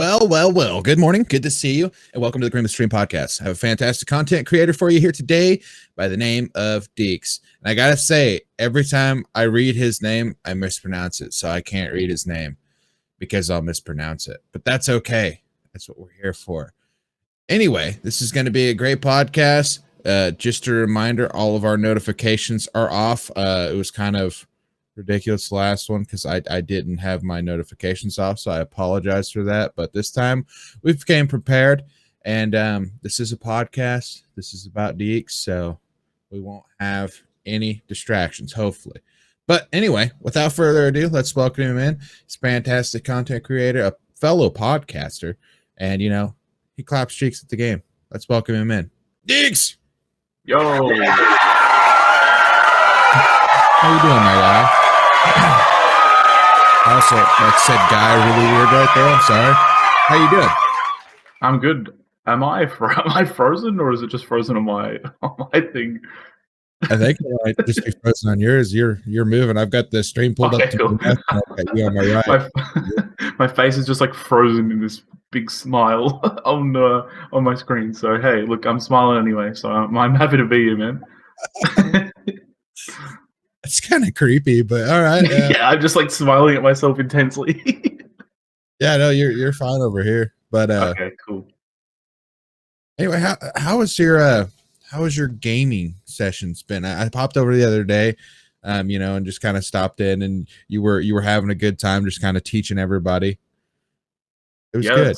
Well. Good morning. Good to see you, and welcome to the Cream of Stream podcast. I have a fantastic content creator for you here today by the name of DEAXZ. And I gotta say, every time I read his name, I mispronounce it. So I can't read his name because I'll mispronounce it. But that's okay. That's what we're here for. Anyway, this is going to be a great podcast. Just a reminder, all of our notifications are off. It was kind of ridiculous last one because I didn't have my notifications off, so I apologize for that. But this time we came prepared, and this is a podcast. This is about DEAXZ, so we won't have any distractions, hopefully. But anyway, without further ado, let's welcome him in. He's a fantastic content creator, a fellow podcaster, and he claps cheeks at the game. Let's welcome him in. DEAXZ! Yo! How you doing, my guy? I also said guy really weird right there. I'm sorry. How you doing? I'm good. Am I frozen, or is it just frozen on my thing? I think it might just be frozen on yours. You're moving. I've got the stream pulled up to cool. the left. Okay, you on my right. My face is just like frozen in this big smile on my screen. So hey, look, I'm smiling anyway. So I'm happy to be here, man. It's kind of creepy, but all right. Yeah, I'm just like smiling at myself intensely. Yeah, no, you're fine over here. But okay, cool. Anyway, how was your gaming sessions been? I popped over the other day, and just kind of stopped in, and you were having a good time, just kind of teaching everybody. It was good.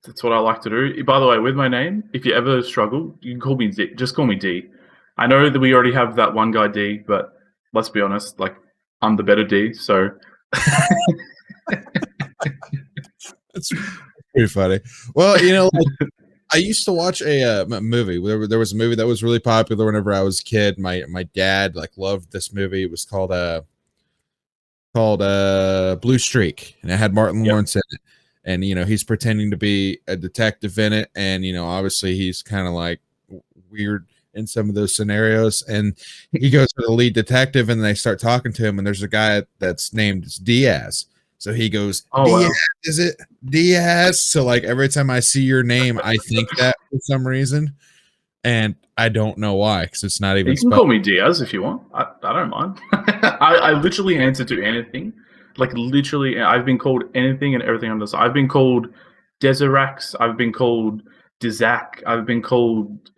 That's what I like to do. By the way, with my name, if you ever struggle, you can call me D. Just call me D. I know that we already have that one guy D, but let's be honest, like I'm the better D. So that's pretty funny. Well, I used to watch a movie. There was a movie that was really popular whenever I was a kid. My dad loved this movie. It was called Blue Streak, and it had Martin Lawrence in it. And he's pretending to be a detective in it, and obviously he's kind of like weird in some of those scenarios. And he goes to the lead detective, and they start talking to him, and there's a guy that's named DEAXZ. So he goes, DEAXZ, is it DEAXZ? So like every time I see your name, I think that for some reason, and I don't know why, because it's not even. You can call me DEAXZ if you want. I don't mind. I literally answer to anything. Like literally, I've been called anything and everything under the sun. I've been called DEAXZ. I've been called DEAXZ. I've been called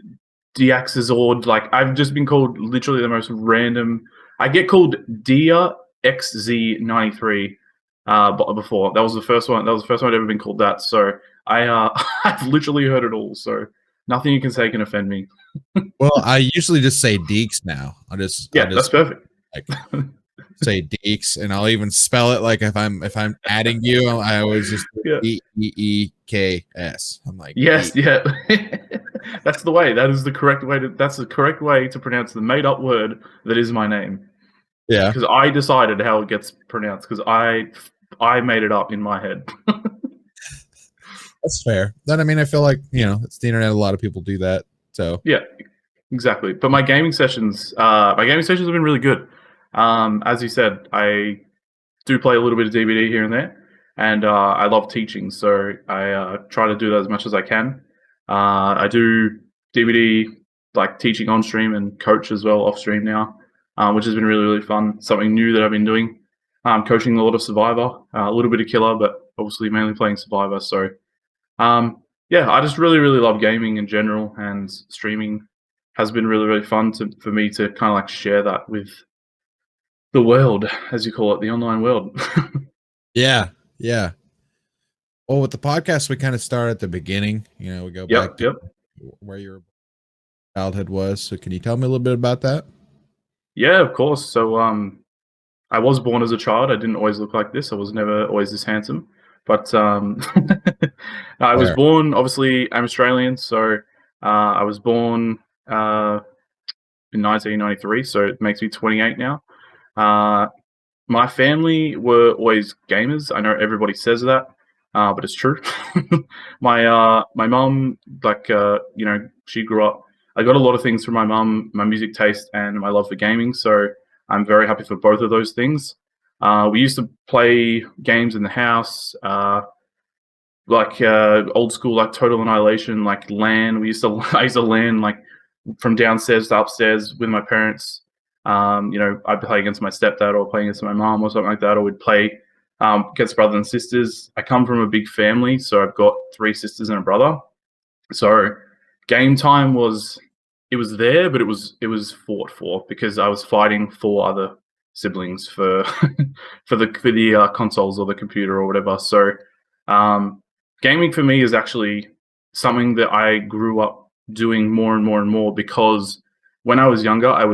DEAXZ. Like I've just been called literally the most random. I get called DEAXZ93 before. That was the first one. That was the first one I'd ever been called that. So I've literally heard it all. So nothing you can say can offend me. Well, I usually just say DEAXZ now. That's perfect. Like, say DEAXZ, and I'll even spell it like if I'm adding you, I always just DEEKS. I'm like, yes, yeah. That's the way. That is the correct way that's the correct way to pronounce the made up word that is my name. Yeah. Because I decided how it gets pronounced, because I made it up in my head. That's fair. Then I feel like, it's the internet, a lot of people do that. So yeah, exactly. But my gaming sessions have been really good. As you said, I do play a little bit of DVD here and there, and I love teaching, so I try to do that as much as I can. I do DVD like teaching on stream and coach as well off stream now, which has been really, really fun. Something new that I've been doing. Coaching a lot of Survivor, a little bit of Killer, but obviously mainly playing Survivor. So yeah, I just really, really love gaming in general, and streaming has been really, really fun for me to kind of like share that with the world, as you call it, the online world. Yeah. Well, with the podcast, we kind of start at the beginning. We go back to where your childhood was. So can you tell me a little bit about that? Yeah, of course. So I was born as a child. I didn't always look like this. I was never always this handsome. But I was born, obviously, I'm Australian. So I was born in 1993. So it makes me 28 now. My family were always gamers. I know everybody says that, but it's true. My mom, she grew up. I got a lot of things from my mom, my music taste and my love for gaming. So I'm very happy for both of those things. We used to play games in the house. like old school, like Total Annihilation, like LAN. I used to LAN like from downstairs to upstairs with my parents. I'd play against my stepdad or play against my mom or something like that, or we'd play against brothers and sisters. I come from a big family, so I've got 3 sisters and a brother. So game time was there, but it was fought for because I was fighting 4 other siblings for for the consoles or the computer or whatever. So gaming for me is actually something that I grew up doing more and more and more because when I was younger, my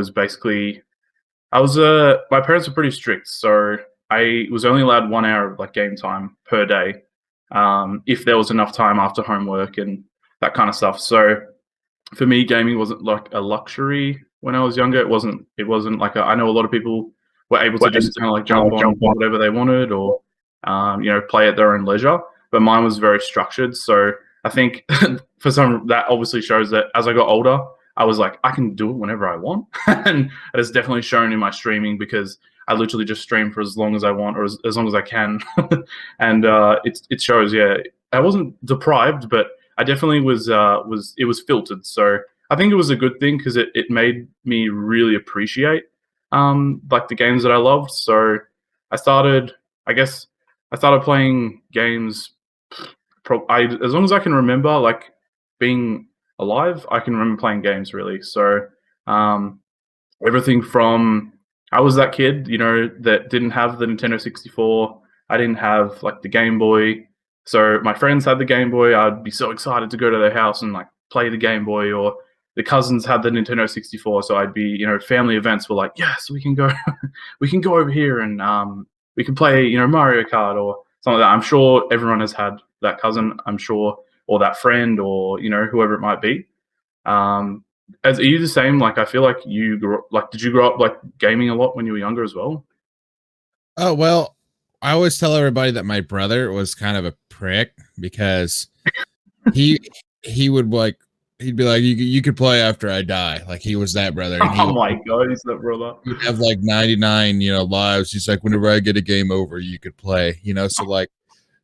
parents were pretty strict, so I was only allowed 1 hour of like game time per day, if there was enough time after homework and that kind of stuff. So for me, gaming wasn't like a luxury when I was younger. It wasn't like I know a lot of people were able to just kind of like jump on whatever they wanted or play at their own leisure. But mine was very structured. So I think for some that obviously shows that as I got older, I was like, I can do it whenever I want. And it has definitely shown in my streaming because I literally just stream for as long as I want or as long as I can. And it shows, yeah. I wasn't deprived, but I definitely was filtered. So I think it was a good thing because it made me really appreciate like the games that I loved. So I started playing games as long as I can remember, like being alive, I can remember playing games really. So everything from I was that kid, that didn't have the Nintendo 64. I didn't have like the Game Boy. So my friends had the Game Boy. I'd be so excited to go to their house and like play the Game Boy, or the cousins had the Nintendo 64. So I'd be, family events were like, yes, we can go, we can go over here and we can play, Mario Kart or something like that. I'm sure everyone has had that cousin, I'm sure, or that friend, or whoever it might be. Are you the same? Like, I feel like did you grow up like gaming a lot when you were younger as well? Oh, well, I always tell everybody that my brother was kind of a prick because he would like he'd be like, you could play after I die. Like he was that brother. And Oh my god, he's that brother. He'd have like 99, lives. He's like, whenever I get a game over, you could play, So like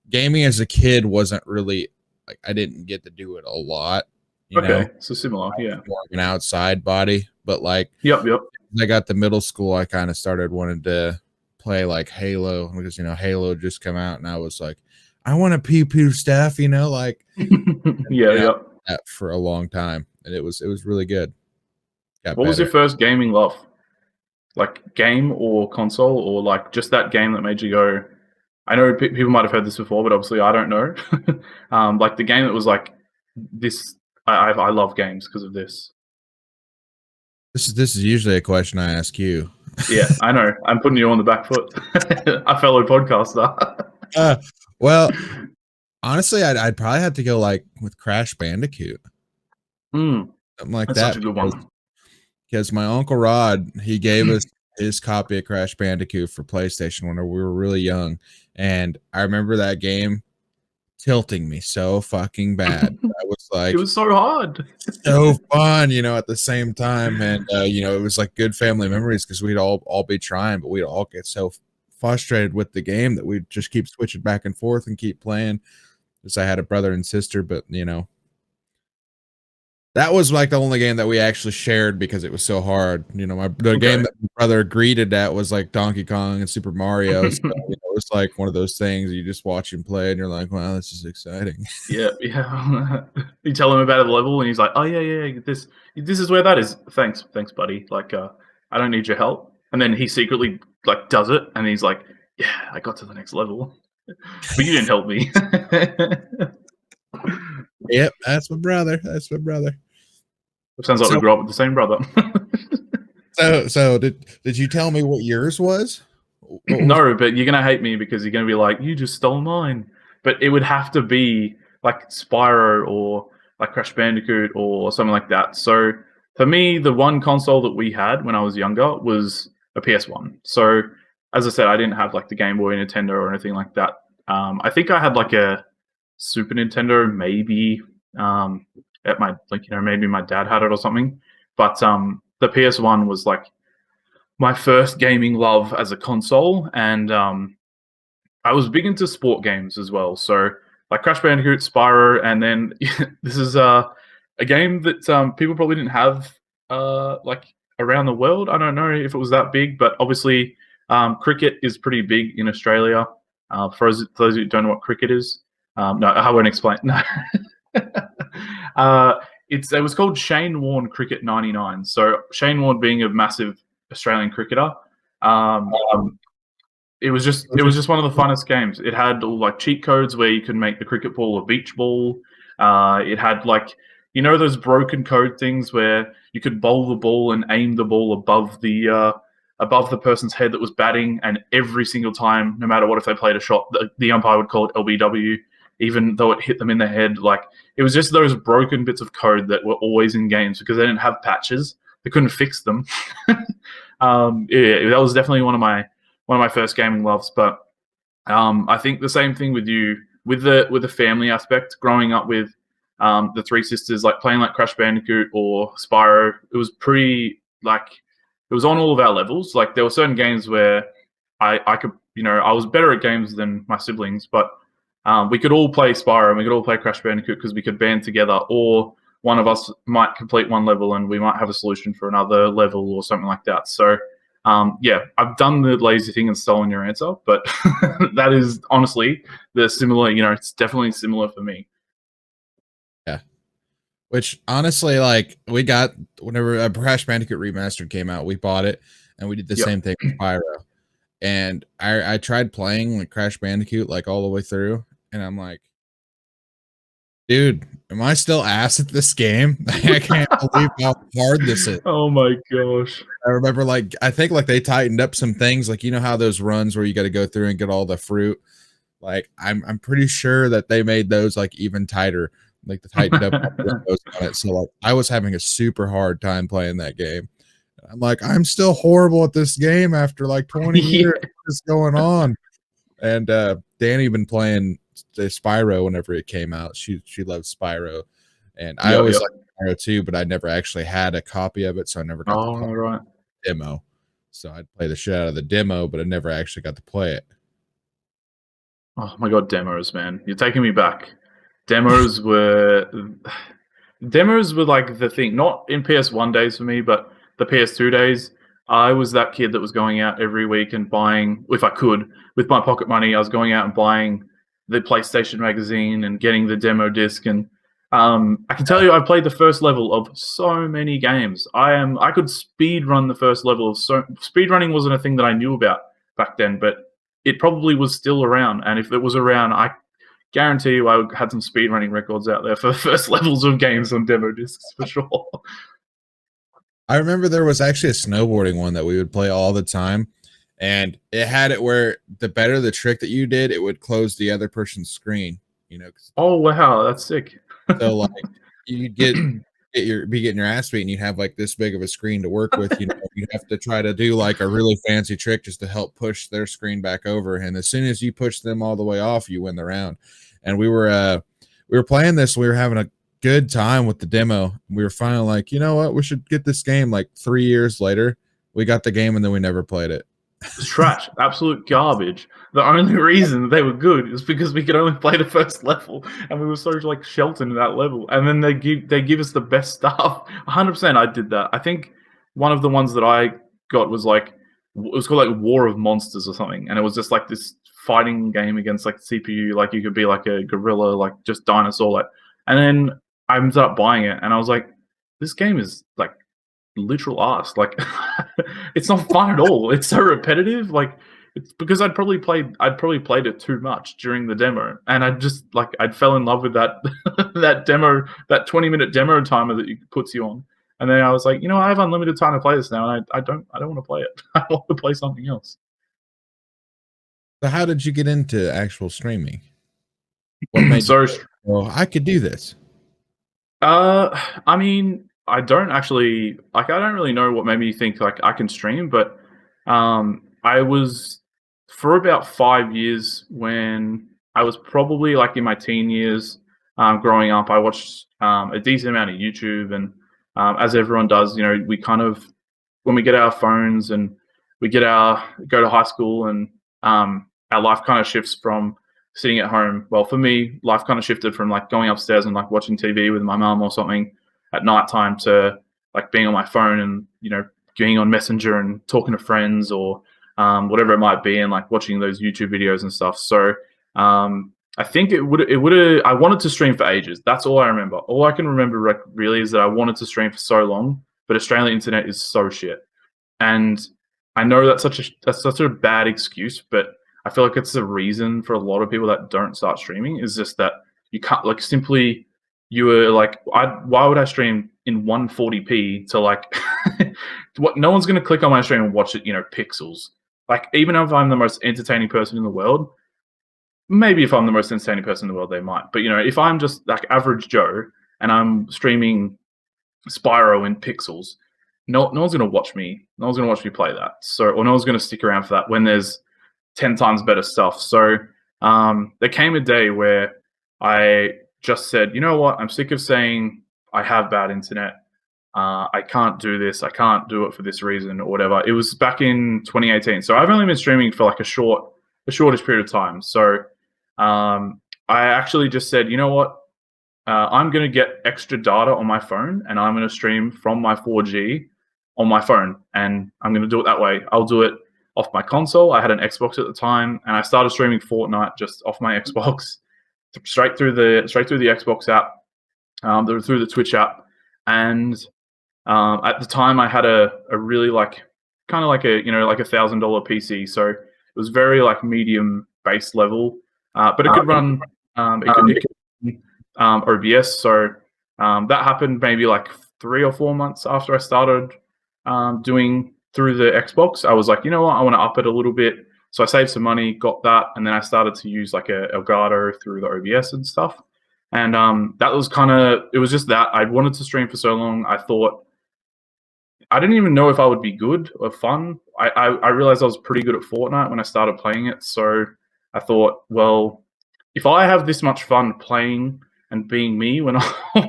gaming as a kid wasn't really like I didn't get to do it a lot. So similar, yeah. More of an outside body, but like Yep. I got to middle school, I kind of started wanting to play like Halo because Halo just come out, and I was like, I want to pew stuff, like yeah. That for a long time, and it was really good. What was your first gaming love? Like game or console, or like just that game that made you go? I know people might have heard this before, but obviously I don't know. Like the game that was like this. I love games because of this. This is usually a question I ask you. Yeah, I know. I'm putting you on the back foot. A fellow podcaster. Well, honestly, I'd probably have to go like with Crash Bandicoot. Something like that's that. Such a good one. Because my Uncle Rod, he gave us his copy of Crash Bandicoot for PlayStation when we were really young. And I remember that game tilting me so fucking bad. I was like, it was so hard, so fun, at the same time. And it was like good family memories because we'd all be trying, but we'd all get so frustrated with the game that we'd just keep switching back and forth and keep playing. Because I had a brother and sister, but that was like the only game that we actually shared because it was so hard. The game that my brother greeted at was like Donkey Kong and Super Mario. So it was like one of those things you just watch him play and you're like, wow, this is exciting. Yeah. You tell him about the level and he's like, oh yeah, this is where that is. Thanks, buddy. Like, I don't need your help. And then he secretly like does it and he's like, yeah, I got to the next level, but you didn't help me. Yep, that's my brother. It sounds like we grew up with the same brother. So did you tell me what yours was? No, but you're gonna hate me because you're gonna be like, you just stole mine. But it would have to be like Spyro or like Crash Bandicoot or something like that. So for me, the one console that we had when I was younger was a PS1. So as I said, I didn't have like the Game Boy, Nintendo, or anything like that. I think I had like a Super Nintendo, maybe at my maybe my dad had it or something. But the PS1 was like my first gaming love as a console, and I was big into sport games as well. So like Crash Bandicoot, Spyro, and then this is a game that people probably didn't have like around the world. I don't know if it was that big, but obviously cricket is pretty big in Australia. For those who don't know what cricket is, no, I won't explain. No. It was called Shane Warne Cricket 99. So Shane Warne being a massive Australian cricketer, um, it was just one of the funnest games. It had all like cheat codes where you could make the cricket ball a beach ball. It had like those broken code things where you could bowl the ball and aim the ball above the person's head that was batting, and every single time, no matter what, if they played a shot, the umpire would call it LBW, even though it hit them in the head. Like, it was just those broken bits of code that were always in games because they didn't have patches. They couldn't fix them. That was definitely one of my first gaming loves. But I think the same thing with you with the family aspect. Growing up with the three sisters, like playing like Crash Bandicoot or Spyro, it was pretty like it was on all of our levels. Like, there were certain games where I could, I was better at games than my siblings, but we could all play Spyro and we could all play Crash Bandicoot because we could band together, or one of us might complete one level and we might have a solution for another level or something like that. So, yeah, I've done the lazy thing and stolen your answer, but that is honestly the similar, it's definitely similar for me. Yeah. Which honestly, like, we got whenever Crash Bandicoot Remastered came out, we bought it and we did the same thing with Pyro. And I tried playing like Crash Bandicoot like all the way through, and I'm like, dude, am I still ass at this game? I can't believe how hard this is. Oh my gosh. I remember, like, I think like they tightened up some things, like, how those runs where you got to go through and get all the fruit. Like, I'm pretty sure that they made those like even tighter, like the tightened up on it. So like I was having a super hard time playing that game. I'm like, I'm still horrible at this game after like 20 years. What's going on? And Danny been playing the Spyro whenever it came out. She loves Spyro, and I always liked Spyro too, but I never actually had a copy of it, so I never got to play the demo. So I'd play the shit out of the demo, but I never actually got to play it. Oh my god, demos, man! You're taking me back. Demos were like the thing, not in PS1 days for me, but the PS2 days. I was that kid that was going out every week and buying, if I could, with my pocket money, I was going out and buying the PlayStation magazine and getting the demo disc. And I can tell you, I played the first level of so many games. I could speed run the first level of speed running wasn't a thing that I knew about back then, but it probably was still around. And if it was around, I guarantee you I had some speed running records out there for the first levels of games on demo discs for sure. I remember there was actually a snowboarding one that we would play all the time, and it had it where the better the trick that you did, it would close the other person's screen. Oh wow, that's sick. So like you'd be getting your ass beat, and you'd have like this big of a screen to work with. You'd have to try to do like a really fancy trick just to help push their screen back over, and as soon as you push them all the way off, you win the round. And we were playing this, we were having a good time with the demo. We were finally like, you know what, we should get this game. Like 3 years later, we got the game, and then we never played it. It's trash, absolute garbage. The only reason they were good is because we could only play the first level, and we were so like sheltered in that level. And then they give us the best stuff. 100%, I did that. I think one of the ones that I got was like, it was called like War of Monsters or something, and it was just like this fighting game against like CPU. Like, you could be like a gorilla, like just dinosaur, like. And then I ended up buying it, and I was like, this game is like literal ass. Like, it's not fun at all. It's so repetitive. Like, it's because I'd probably played it too much during the demo, and I'd fell in love with that that demo, that 20-minute demo timer that it puts you on. And then I was like, I have unlimited time to play this now, and I don't want to play it. I want to play something else. So how did you get into actual streaming? What made you think, well, I could do this? I mean, I don't really know what made me think like I can stream, but I was for about 5 years when I was probably like in my teen years, growing up. I watched a decent amount of YouTube, and as everyone does, we kind of, when we get our phones and we go to high school, and our life kind of shifts from sitting at home. Well, for me, life kind of shifted from like going upstairs and like watching TV with my mum or something at nighttime to like being on my phone and, you know, getting on Messenger and talking to friends or whatever it might be, and like watching those YouTube videos and stuff. So I think it would have. I wanted to stream for ages. That's all I remember. All I can remember really is that I wanted to stream for so long, but Australian internet is so shit. And I know that's such a bad excuse, but I feel like it's the reason for a lot of people that don't start streaming is just that you can't like simply you were like why would I stream in 140p to like what no one's gonna click on my stream and watch it, you know, pixels. Like even if I'm the most entertaining person in the world, maybe if I'm the most entertaining person in the world, they might. But you know, if I'm just like average Joe and I'm streaming Spyro in pixels, no one's gonna watch me. No one's gonna watch me play that. So, or no one's gonna stick around for that when there's 10 times better stuff. So there came a day where I just said, you know what? I'm sick of saying I have bad internet. I can't do this. I can't do it for this reason or whatever. It was back in 2018. So I've only been streaming for like a shortish period of time. So I actually just said, you know what? I'm going to get extra data on my phone and I'm going to stream from my 4G on my phone. And I'm going to do it that way. I'll do it off my console. I had an Xbox at the time and I started streaming Fortnite just off my Xbox straight through the Xbox app, through the Twitch app. And at the time I had a really like kind of like a, you know, like $1,000 PC. So it was very like medium base level, but it could run it could OBS. So that happened maybe like 3 or 4 months after I started doing through the Xbox. I was like, you know what, I want to up it a little bit. So I saved some money, got that, and then I started to use like a Elgato through the OBS and stuff. And that was kind of, it was just that I wanted to stream for so long. I thought, I didn't even know if I would be good or fun. I realized I was pretty good at Fortnite when I started playing it. So I thought, well, if I have this much fun playing and being me when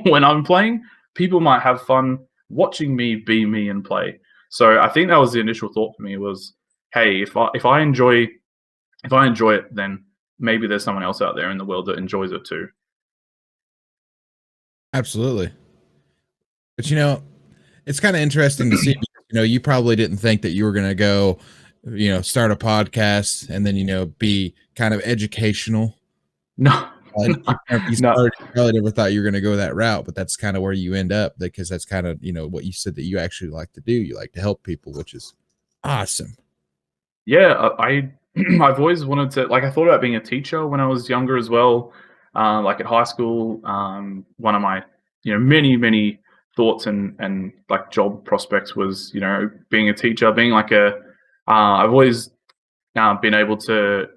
when I'm playing, people might have fun watching me be me and play. So I think that was the initial thought for me was, hey, if I enjoy it, then maybe there's someone else out there in the world that enjoys it too. Absolutely. But you know, it's kind of interesting to see, you know, you probably didn't think that you were going to go, you know, start a podcast and then, you know, be kind of educational. No, You probably never thought you were going to go that route, but that's kind of where you end up, because that's kind of, you know, what you said that you actually like to do. You like to help people, which is awesome. Yeah, I've always wanted to, like, I thought about being a teacher when I was younger as well. Like at high school, one of my, you know, many thoughts and like job prospects was, you know, being a teacher, being like I've always been able to,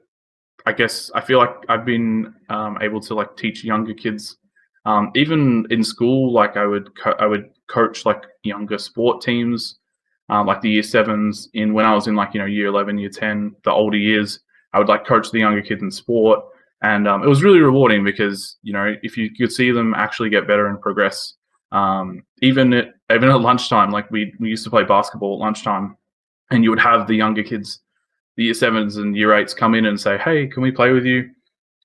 I guess I feel like I've been able to like teach younger kids, even in school. Like I would coach like younger sport teams, like the year 7s in when I was in like, you know, year 11, year 10, the older years. I would like coach the younger kids in sport, and it was really rewarding because, you know, if you could see them actually get better and progress, even at lunchtime, like we used to play basketball at lunchtime, and you would have the younger kids, the year 7s and year 8s come in and say, hey, can we play with you?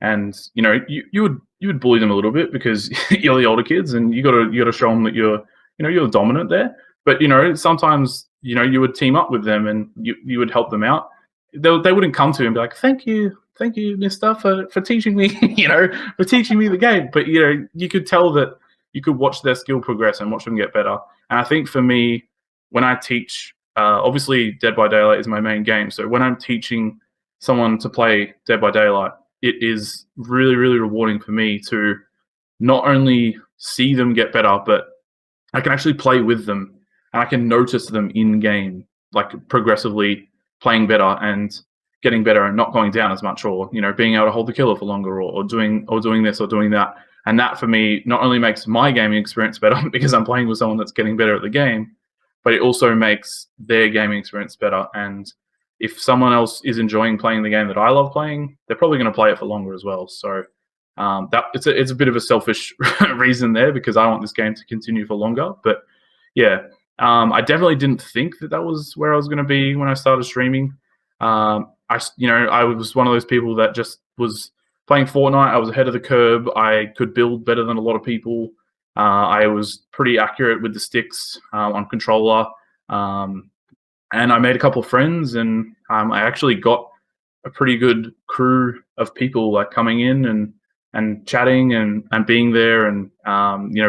And, you know, you would bully them a little bit because you're the older kids and you gotta show them that you're dominant there. But, you know, sometimes, you know, you would team up with them and you would help them out. They wouldn't come to you and be like, thank you, mister, for teaching me, you know, for teaching me the game. But, you know, you could tell that you could watch their skill progress and watch them get better. And I think for me, when I teach, obviously Dead by Daylight is my main game. So when I'm teaching someone to play Dead by Daylight, it is really rewarding for me to not only see them get better, but I can actually play with them and I can notice them in game, like progressively playing better and getting better and not going down as much, or, you know, being able to hold the killer for longer, or doing this or doing that. And that for me not only makes my gaming experience better because I'm playing with someone that's getting better at the game, but it also makes their gaming experience better. And if someone else is enjoying playing the game that I love playing, they're probably going to play it for longer as well. So that it's a bit of a selfish reason there, because I want this game to continue for longer. But yeah, I definitely didn't think that was where I was going to be when I started streaming. I was one of those people that just was playing Fortnite, I was ahead of the curve. I could build better than a lot of people. I was pretty accurate with the sticks on controller. And I made a couple of friends, and I actually got a pretty good crew of people like coming in and chatting and being there and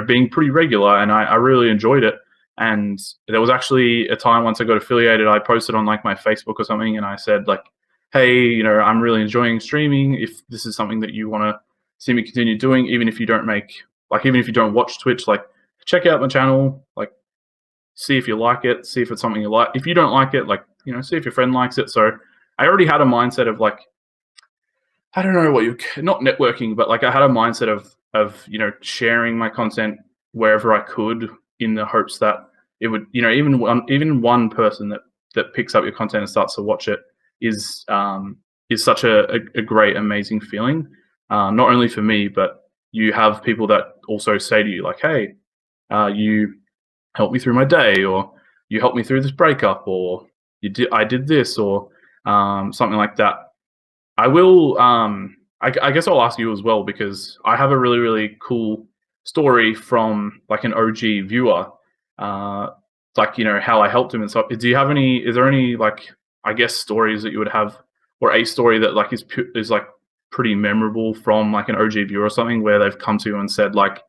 being pretty regular, and I really enjoyed it. And there was actually a time once I got affiliated, I posted on like my Facebook or something, and I said like, hey, I'm really enjoying streaming. If this is something that you want to see me continue doing, even if you don't watch Twitch, like check out my channel, like see if you like it, see if it's something you like. If you don't like it, like, see if your friend likes it. So I already had a mindset of like, I don't know what not networking, but like I had a mindset of sharing my content wherever I could in the hopes that it would, even one person that picks up your content and starts to watch it is such a great, amazing feeling. Not only for me, but you have people that also say to you like, hey, you helped me through my day, or you helped me through this breakup, or I did this, or something like that. I will. I guess I'll ask you as well, because I have a really, really cool story from like an OG viewer, like how I helped him and stuff. Do you have any? Is there any like, I guess, stories that you would have, or a story that like is like pretty memorable from like an OG viewer or something, where they've come to you and said like,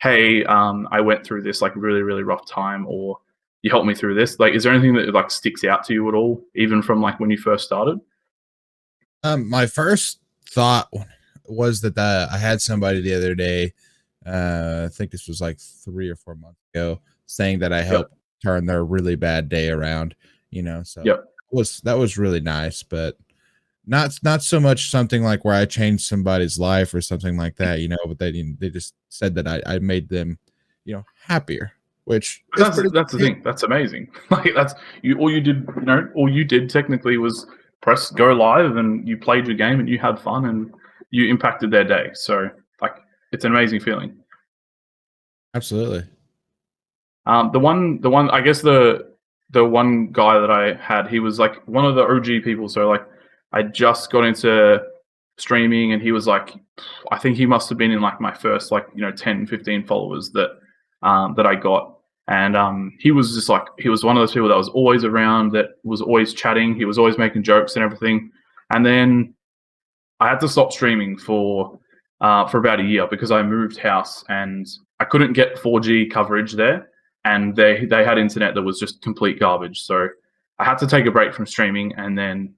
hey, I went through this like really, really rough time, or you helped me through this? Like, is there anything that like sticks out to you at all, even from like when you first started? My first thought was that I had somebody the other day, I think this was like 3 or 4 months ago, saying that I helped turn their really bad day around, so that was really nice, but not so much something like where I changed somebody's life or something like that, but they just said that I made them, happier, which that's the thing. That's amazing. Like that's all you did technically was press go live, and you played your game, and you had fun, and you impacted their day. So like, it's an amazing feeling. Absolutely. The one I guess the one guy that I had, he was like one of the OG people. So like, I just got into streaming, and he was like, I think he must have been in like my first like 10, 15 followers that I got. And he was just like, he was one of those people that was always around, that was always chatting. He was always making jokes and everything. And then I had to stop streaming for about a year, because I moved house and I couldn't get 4G coverage there, and they had internet that was just complete garbage. So I had to take a break from streaming, and then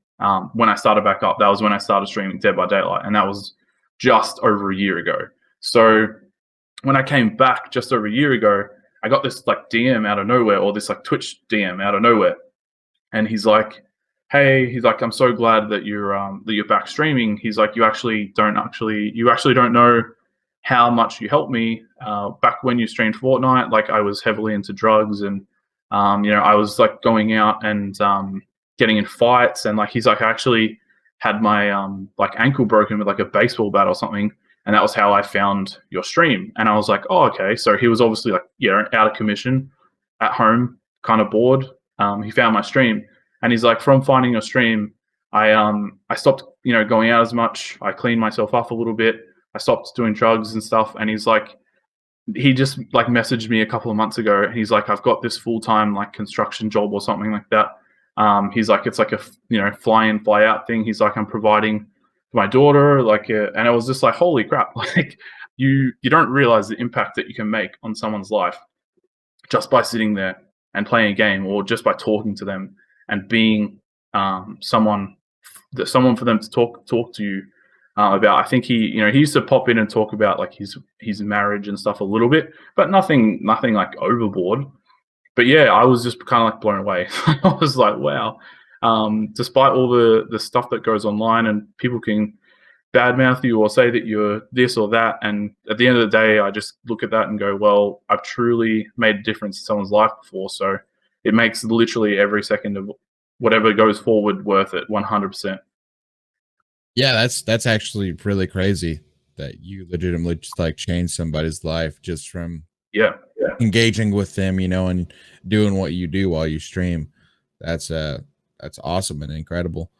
when I started back up, that was when I started streaming Dead by Daylight, and that was just over a year ago. So when I came back just over a year ago, I got this like DM out of nowhere, or this like Twitch DM out of nowhere, and he's like, "Hey," he's like, "I'm so glad that you're back streaming." He's like, "You actually don't know how much you helped me back when you streamed Fortnite. Like, I was heavily into drugs, and I was like going out and getting in fights, and like he's like, I actually had my like ankle broken with like a baseball bat or something, and that was how I found your stream." And I was like, "Oh, okay." So he was obviously like, out of commission, at home, kind of bored. He found my stream, and he's like, "From finding your stream, I stopped going out as much. I cleaned myself up a little bit. I stopped doing drugs and stuff." And he's like, he just like messaged me a couple of months ago, and he's like, "I've got this full-time like construction job or something like that." He's like, "It's like a fly in, fly out thing." He's like, "I'm providing for my daughter," like, and it was just like, holy crap! Like, you don't realize the impact that you can make on someone's life just by sitting there and playing a game, or just by talking to them and being someone for them to talk to you about. I think he used to pop in and talk about like his marriage and stuff a little bit, but nothing like overboard. But yeah, I was just kind of like blown away. I was like, wow. Despite all the stuff that goes online, and people can badmouth you or say that you're this or that, and at the end of the day, I just look at that and go, well, I've truly made a difference in someone's life before, so it makes literally every second of whatever goes forward worth it, 100%. Yeah, that's actually really crazy that you legitimately just like changed somebody's life just from Yeah. engaging with them, and doing what you do while you stream. That's awesome and incredible.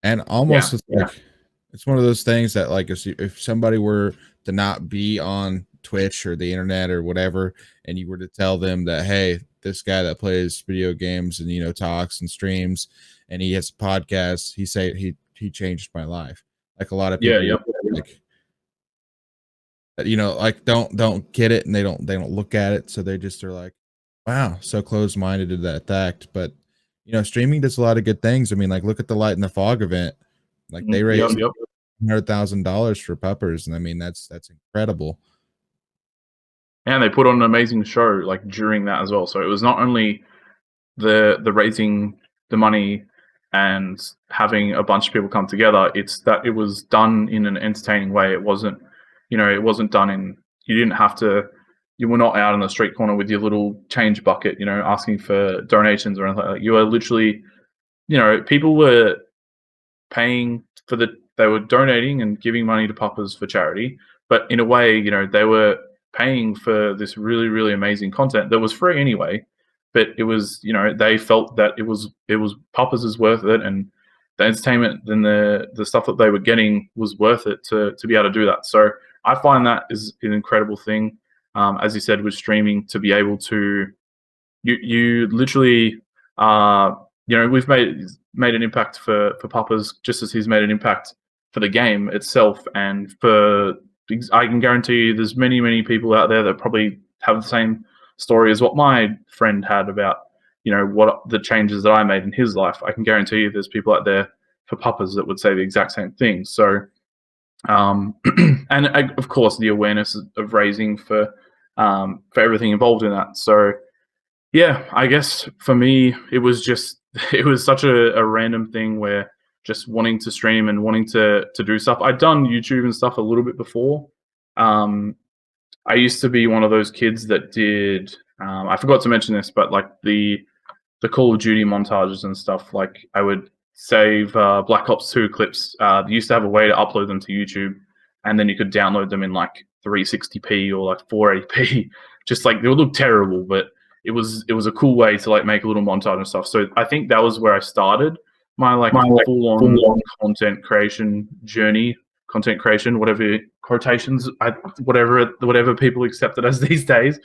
And almost it's like It's one of those things that, like, if somebody were to not be on Twitch or the internet or whatever, and you were to tell them that, hey, this guy that plays video games and talks and streams, and he has a podcast, he changed my life. Like a lot of Yeah, people, yep. like like don't get it, and they don't look at it, so they just are like, wow, so close minded to that fact. But streaming does a lot of good things. I mean, like, look at the Light in the Fog event. Like, they Yep, raised yep. $100,000 for puppers, and I mean that's incredible. And they put on an amazing show like during that as well. So it was not only the raising the money and having a bunch of people come together, it's that it was done in an entertaining way. It wasn't, it wasn't done in, you didn't have to, you were not out on the street corner with your little change bucket, asking for donations or anything like that. You were literally, people were paying for they were donating and giving money to puppers for charity, but in a way, they were paying for this really, really amazing content that was free anyway. But it was, they felt that it was puppers is worth it, and the entertainment and the stuff that they were getting was worth it to be able to do that. So I find that is an incredible thing. As you said, with streaming, to be able to you literally we've made an impact for Papa's, just as he's made an impact for the game itself. And I can guarantee you there's many people out there that probably have the same story as what my friend had about what the changes that I made in his life. I can guarantee you there's people out there for Papa's that would say the exact same thing. So and of course the awareness of raising for everything involved in that. So yeah, I guess for me, it was such a random thing where just wanting to stream and wanting to do stuff. I'd done YouTube and stuff a little bit before. I used to be one of those kids that did. I forgot to mention this, but like the Call of Duty montages and stuff. Like I would save Black Ops 2 clips. They used to have a way to upload them to YouTube, and then you could download them in like 360p or like 480p. Just like they would look terrible, but it was a cool way to like make a little montage and stuff. So I think that was where I started my like full on content creation journey, whatever quotations, whatever people accept it as these days.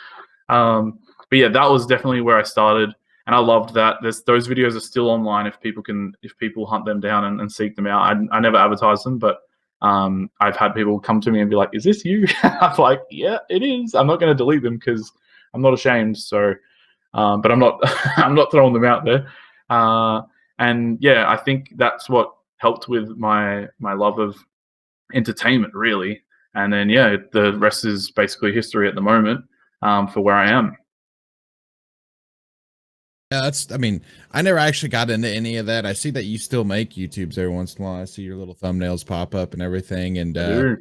But yeah, that was definitely where I started, and I loved that. Those videos are still online if people hunt them down and seek them out. I never advertise them, but I've had people come to me and be like, "Is this you?" I'm like, "Yeah, it is." I'm not going to delete them because I'm not ashamed. So, but I'm not I'm not throwing them out there. And yeah, I think that's what helped with my love of entertainment, really. And then yeah, the rest is basically history at the moment for where I am. Yeah, I mean, I never actually got into any of that. I see that you still make YouTubes every once in a while. I see your little thumbnails pop up and everything. And, I do.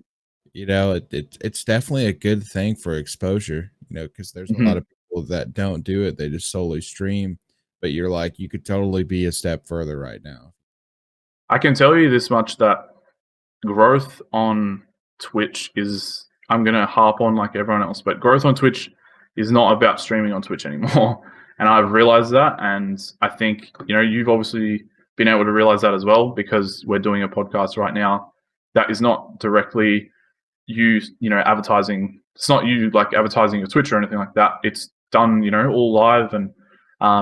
it's definitely a good thing for exposure, because there's a lot Mhm. of people that don't do it. They just solely stream, but you're like, you could totally be a step further right now. I can tell you this much, that growth on Twitch is, I'm gonna harp on like everyone else, but growth on Twitch is not about streaming on Twitch anymore. And I've realized that, and I think you've obviously been able to realize that as well, because we're doing a podcast right now that is not directly advertising. It's not you like advertising your Twitch or anything like that. It's done all live, and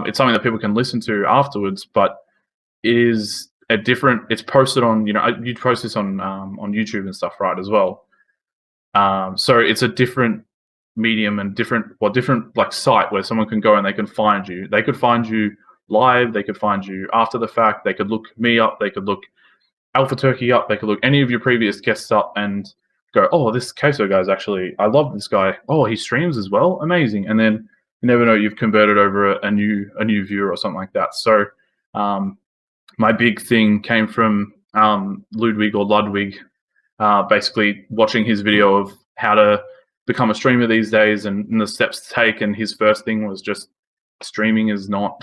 it's something that people can listen to afterwards. But it is a different. It's posted on you post this on YouTube and stuff, right, as well. So it's a different medium and different like site where someone can go and they can find you. They could find you live. They could find you after the fact. They could look me up. They could look Alpha Turkey up. They could look any of your previous guests up and go, oh, this Queso guy's actually, I love this guy. Oh, he streams as well. Amazing. And then you never know, you've converted over a new viewer or something like that. So my big thing came from Ludwig or Ludwig, basically watching his video of how to become a streamer these days and the steps to take. And his first thing was just streaming is not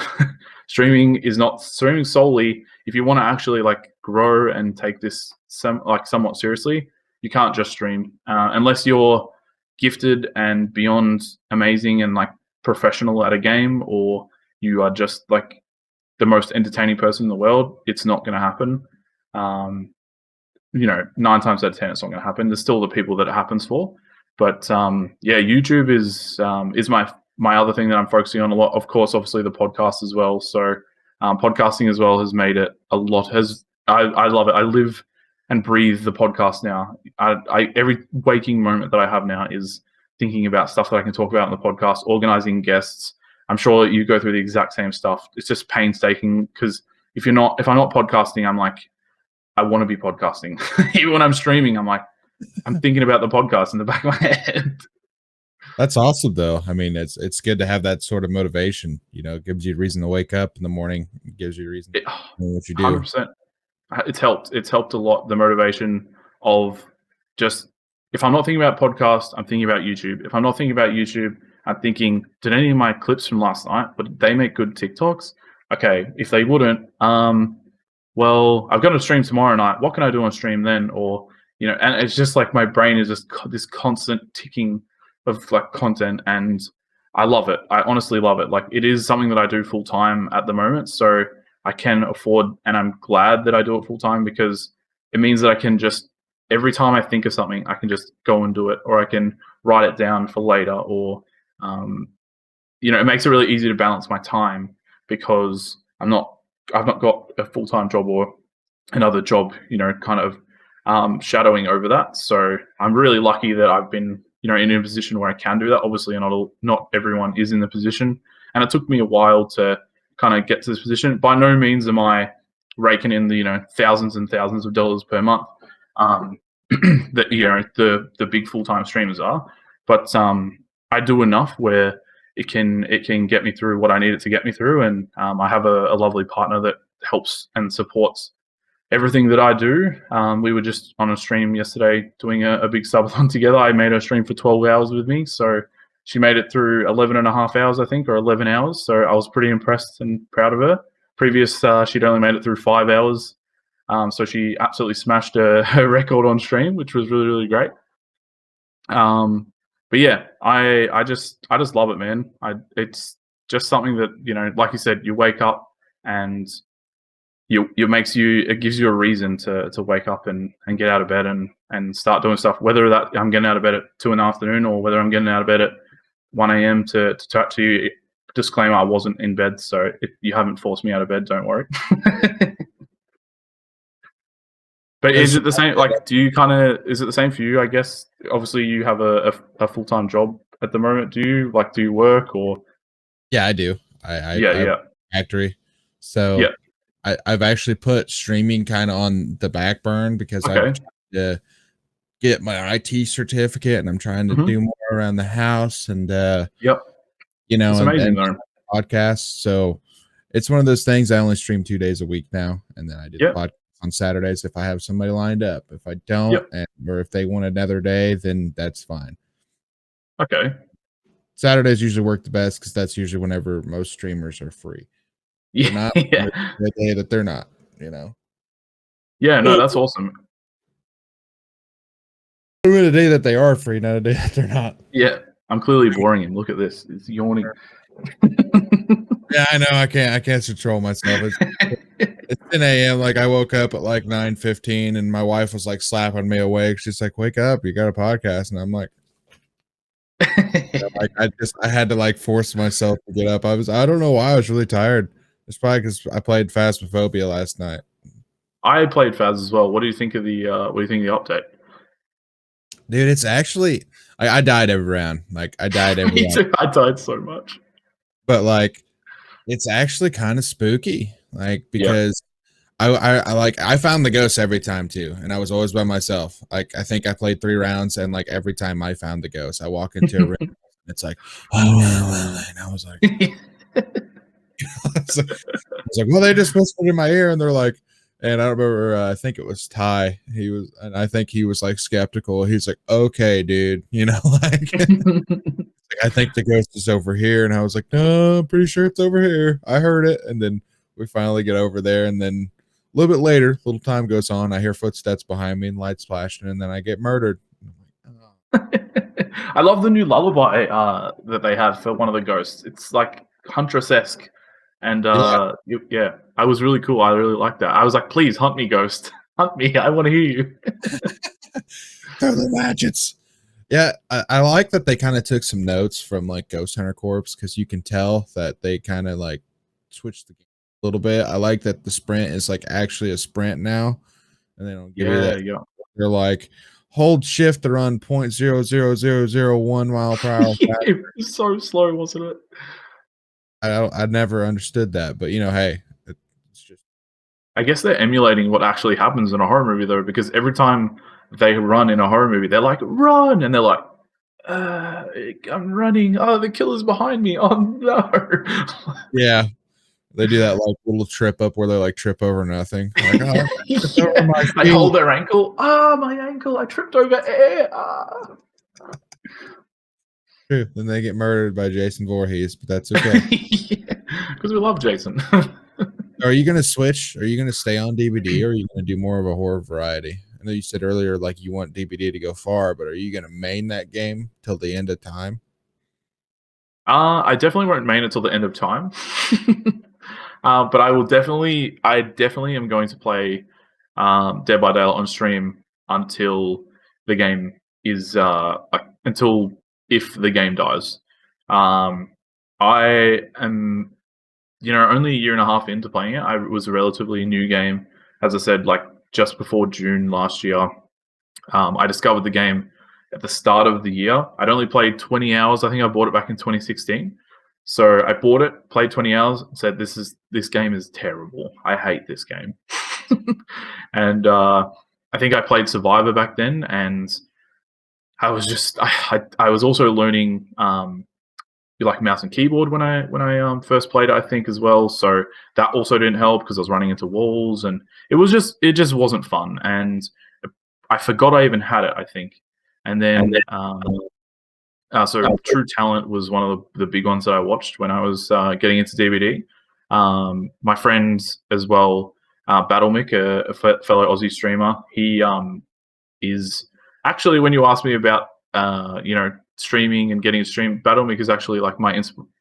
streaming solely. If you want to actually like grow and take this somewhat seriously, you can't just stream unless you're gifted and beyond amazing and like professional at a game, or you are just like the most entertaining person in the world. It's not going to happen. 9 times out of 10, it's not going to happen. There's still the people that it happens for. But yeah, YouTube is my other thing that I'm focusing on a lot. Of course, obviously the podcast as well. So podcasting as well has made it a lot. I love it. I live and breathe the podcast now. Every waking moment that I have now is thinking about stuff that I can talk about in the podcast, organizing guests. I'm sure you go through the exact same stuff. It's just painstaking because if I'm not podcasting, I'm like, I want to be podcasting. Even when I'm streaming, I'm thinking about the podcast in the back of my head. That's awesome, though. I mean, it's good to have that sort of motivation. It gives you a reason to wake up in the morning. It gives you a reason to do what you do. 100%. It's helped. It's helped a lot. The motivation of just, if I'm not thinking about podcast, I'm thinking about YouTube. If I'm not thinking about YouTube, I'm thinking, did any of my clips from last night, but they make good TikToks? Okay, if they wouldn't, well, I've got a stream tomorrow night. What can I do on stream then? Or, and it's just like my brain is just this constant ticking of like content, and I love it. I honestly love it. Like, it is something that I do full time at the moment, so I can afford, and I'm glad that I do it full time because it means that I can just, every time I think of something, I can just go and do it, or I can write it down for later, or it makes it really easy to balance my time because I've not got a full time job or another job, kind of shadowing over that. So I'm really lucky that I've been, in a position where I can do that. Obviously, not everyone is in the position, and it took me a while to kind of get to this position. By no means am I raking in the thousands and thousands of dollars per month that the big full time streamers are, but I do enough where it can get me through what I need it to get me through, and I have a lovely partner that helps and supports everything that I do. We were just on a stream yesterday doing a big subathon together. I made her stream for 12 hours with me, so she made it through 11 and a half hours, I think, or 11 hours. So I was pretty impressed and proud of her. Previous, she'd only made it through 5 hours. So she absolutely smashed her record on stream, which was really, really great. But yeah, I just love it, man. It's just something that, like you said, you wake up and it gives you a reason to wake up and get out of bed and start doing stuff, whether that I'm getting out of bed at 2 in the afternoon or whether I'm getting out of bed at 1 a.m. to chat to you. Disclaimer, I wasn't in bed, so you haven't forced me out of bed, don't worry. But is it the same? Like, is it the same for you? I guess obviously you have a full-time job at the moment. Do you work or? Yeah, I do. I factory. So yeah. I've actually put streaming kind of on the back burn because I'm trying to get my IT certificate and I'm trying to do more around the house and it's amazing though. Podcasts. So it's one of those things. I only stream 2 days a week now, and then I do the podcast on Saturdays if I have somebody lined up. If I don't, or if they want another day, then that's fine. Okay. Saturdays usually work the best because that's usually whenever most streamers are free. They're not the day that they're not, Yeah, no, that's awesome. A day that they are free, not a day that they're not. Yeah, I'm clearly boring him. Look at this. It's yawning. Yeah, I know. I can't control myself. It's 10 a.m. Like I woke up at like 9:15 and my wife was like slapping me awake. She's like, wake up, you got a podcast. And I'm like, I had to like force myself to get up. I don't know why I was really tired. It's probably because I played Phasmophobia last night. I played Phas as well. What do you think of the update? Dude, it's actually I died every round. Like I died every round. Too. I died so much. But like it's actually kind of spooky. Like because I found the ghost every time too, and I was always by myself. Like I think I played 3 rounds, and like every time I found the ghost, I walk into a room, and it's like, oh, and I was like, I was like, well, they just whispered in my ear, and they're like, and I remember, I think it was Ty. I think he was like skeptical. He's like, okay, dude, like. I think the ghost is over here, and I was like, no, I'm pretty sure it's over here. I heard it, and then we finally get over there, and then a little bit later, little time goes on. I hear footsteps behind me and lights flashing, and then I get murdered. I love the new lullaby that they have for one of the ghosts. It's like Huntress-esque, and I was really cool. I really liked that. I was like, please hunt me, ghost. Hunt me. I want to hear you. They're the Ratchets. Yeah, I like that they kind of took some notes from like Ghost Hunter Corps, because you can tell that they kind of like switched the game a little bit. I like that the sprint is like actually a sprint now, and they don't give you that. Yeah. They're like, hold shift to run 0.00001 mile per hour. Yeah, it was so slow, wasn't it? I never understood that, but you know, hey, it's just I guess they're emulating what actually happens in a horror movie, though, because every time they run in a horror movie, they're like, run! And they're like, I'm running. Oh, the killer's behind me. Oh, no. yeah. They do that like little trip up where they like trip over nothing. Like, oh, Yeah. over my They hold feet. their ankle. Ah, my ankle. I tripped over air. Ah. Then they get murdered by Jason Voorhees, but that's okay. Because we love Jason. Are you gonna switch? Are you gonna stay on DVD, or are you gonna do more of a horror variety? I know you said earlier like you want DVD to go far, but are you gonna main that game till the end of time? I definitely won't main it till the end of time. But I definitely am going to play Dead by Daylight on stream until the game is until if the game dies. I am, only a year and a half into playing it. It was a relatively new game, as I said, like just before June last year. I discovered the game at the start of the year. I'd only played 20 hours. I think I bought it back in 2016. So I bought it, played 20 hours, and said, "This game is terrible. I hate this game." And I think I played Survivor back then, and I was just I was also learning like mouse and keyboard when I first played it, I think, as well. So that also didn't help because I was running into walls, and it just wasn't fun. And I forgot I even had it, I think. And then so True Talent was one of the big ones that I watched when I was getting into DVD. My friend as well, Battle Mick, a fellow Aussie streamer, he is actually, when you ask me about streaming and getting a stream, Battle Mick is actually like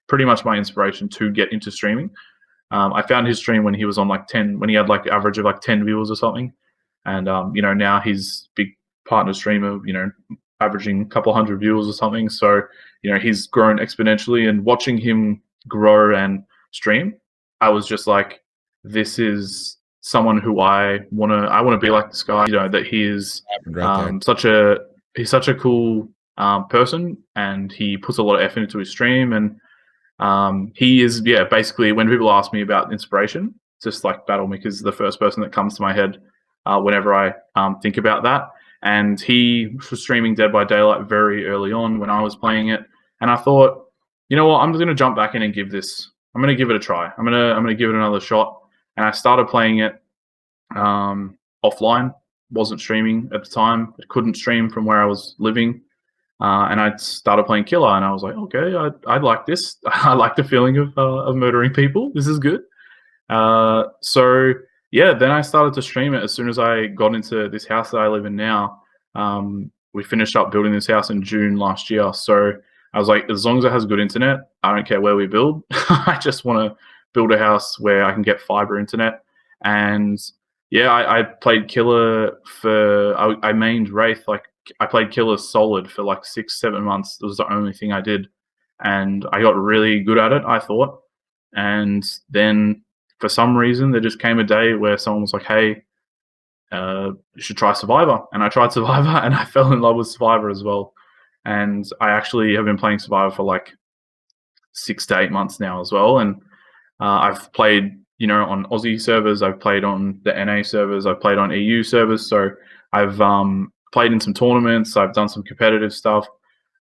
pretty much my inspiration to get into streaming. I found his stream when he was on like 10, when he had like average of like 10 viewers or something. And now he's big partner streamer, averaging a couple hundred viewers or something. So he's grown exponentially, and watching him grow and stream, I was just like, this is someone who I want to be like this guy. That he is Right there. he's such a cool person, and he puts a lot of effort into his stream. And he is, basically, when people ask me about inspiration, just like Battle Mick is the first person that comes to my head whenever I think about that. And he was streaming Dead by Daylight very early on when I was playing it, and I thought, you know what, I'm just going to jump back in and I'm going to give it a try. I'm going to give it another shot. And I started playing it offline. Wasn't streaming at the time. I couldn't stream from where I was living. And I started playing Killer, and I was like, okay, I like this. I like the feeling of murdering people. This is good. So yeah, then I started to stream it as soon as I got into this house that I live in now. We finished up building this house in June last year. So I was like, as long as it has good internet, I don't care where we build. I just want to build a house where I can get fiber internet. And yeah, I played Killer I mained Wraith. Like, I played Killer solid for like 6-7 months. It was the only thing I did. And I got really good at it, I thought. And then for some reason, there just came a day where someone was like, hey, you should try Survivor. And I tried Survivor, and I fell in love with Survivor as well. And I actually have been playing Survivor for like 6 to 8 months now as well. And I've played, on Aussie servers. I've played on the NA servers. I've played on EU servers. So I've played in some tournaments. I've done some competitive stuff.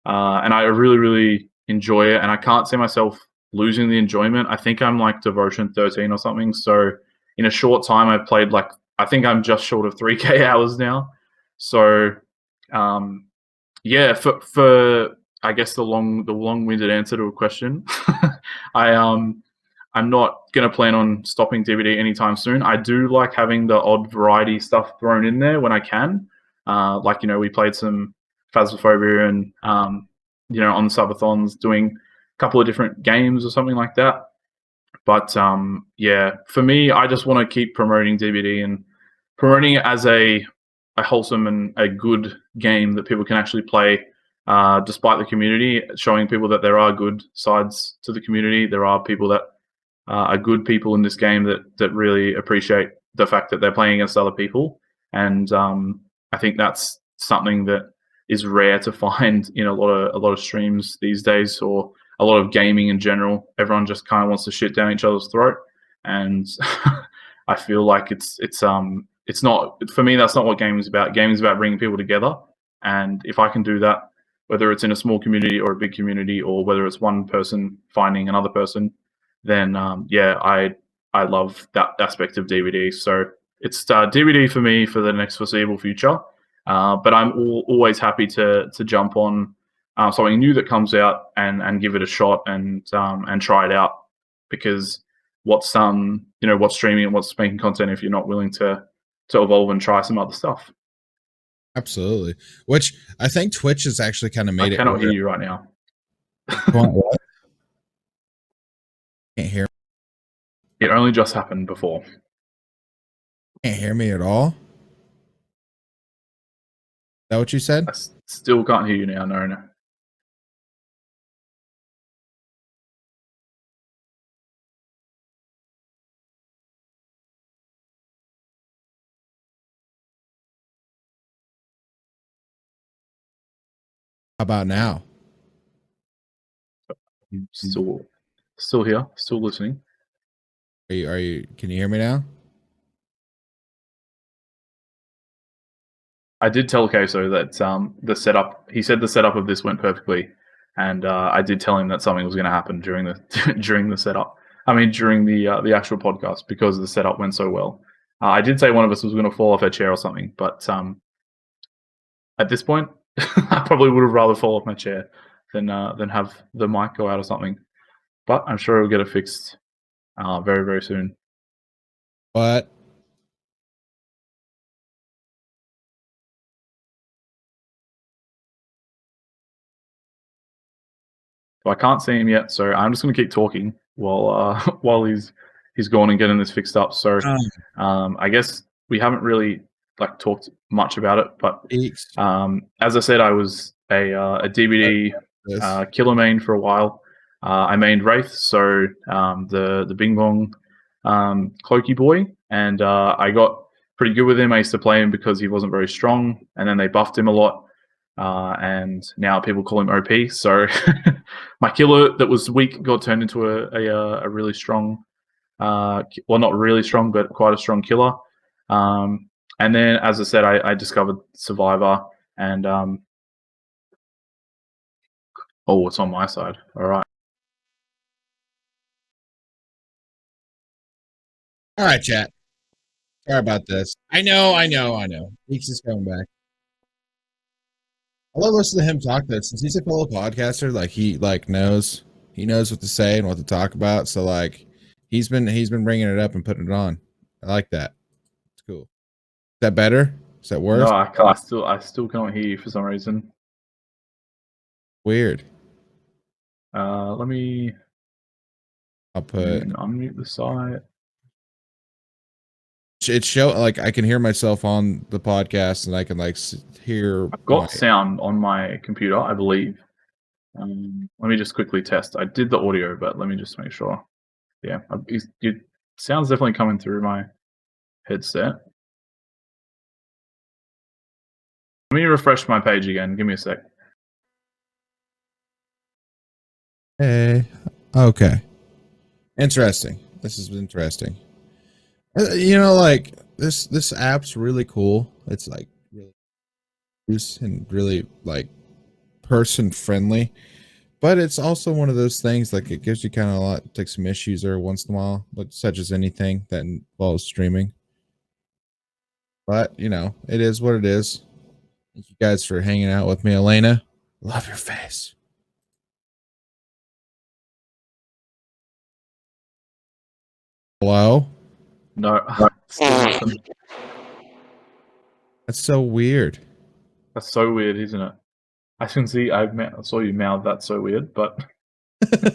And I really, really enjoy it. And I can't see myself losing the enjoyment. I think I'm like Devotion 13 or something. So in a short time, I've played I think I'm just short of 3K hours now. So yeah, for I guess the long-winded answer to a question, I'm not gonna plan on stopping DVD anytime soon. I do like having the odd variety stuff thrown in there when I can. We played some Phasmophobia and on subathons, doing a couple of different games or something like that. But yeah, for me, I just want to keep promoting DVD, and promoting it as a wholesome and a good game that people can actually play, despite the community, showing people that there are good sides to the community. There are people that are good people in this game that really appreciate the fact that they're playing against other people, and I think that's something that is rare to find in a lot of streams these days, or a lot of gaming in general. Everyone just kind of wants to shit down each other's throat, and I feel like it's not, for me. That's not what gaming is about. Gaming is about bringing people together, and if I can do that, whether it's in a small community or a big community, or whether it's one person finding another person, then yeah, I love that aspect of DVD. So it's DVD for me for the next foreseeable future. But I'm always happy to jump on something new that comes out and give it a shot and try it out, because what's what's streaming and what's making content if you're not willing to evolve and try some other stuff. Absolutely. Which I think Twitch has actually kind of made it. I cannot hear you right now. What? Can't hear. It only just happened before. Can't hear me at all. Is that what you said? I still can't hear you now. No. How about now? I'm still here, still listening. Are you? Can you hear me now? I did tell Queso that the setup. He said the setup of this went perfectly, and I did tell him that something was going to happen during the during the setup. I mean, during the actual podcast, because the setup went so well. I did say one of us was going to fall off a chair or something, but at this point, I probably would have rather fall off my chair than have the mic go out or something. But I'm sure we'll get it fixed very, very soon. What? So I can't see him yet, so I'm just going to keep talking while while he's gone and getting this fixed up. So I guess we haven't really talked much about it, but as I said, I was a DVD killer main for a while. I mained Wraith, so the Bing Bong cloaky boy, and I got pretty good with him. I used to play him because he wasn't very strong, and then they buffed him a lot. And now people call him OP. So my killer that was weak got turned into a really strong, well, not really strong, but quite a strong killer. And then, as I said, I discovered Survivor, and oh, it's on my side. All right. All right, chat. Sorry about this. I know. DEAXZ is coming back. I love listening to him talk though, since he's a fellow podcaster. Like he knows what to say and what to talk about. So like he's been bringing it up and putting it on. I like that. It's cool. Is that better? Is that worse? No, I still can't hear you for some reason. Weird. Let me. I'll put unmute the site. It show like I can hear myself on the podcast and I can hear. I've got sound on my computer, I believe. Let me just quickly test. I did the audio, but let me just make sure. Yeah, it sounds definitely coming through my headset. Let me refresh my page again. Give me a sec. Hey. Okay. Interesting. This is interesting. Like this app's really cool. It's like really loose and really like person friendly, but it's also one of those things like it gives you kind of a lot, like some issues there once in a while, but such as anything that involves streaming. But it is what it is. Thank you guys for hanging out with me, Elena. Love your face. Hello? No, still nothing. That's so weird. That's so weird, isn't it? I can see. I saw you mouth. That's so weird, but I'm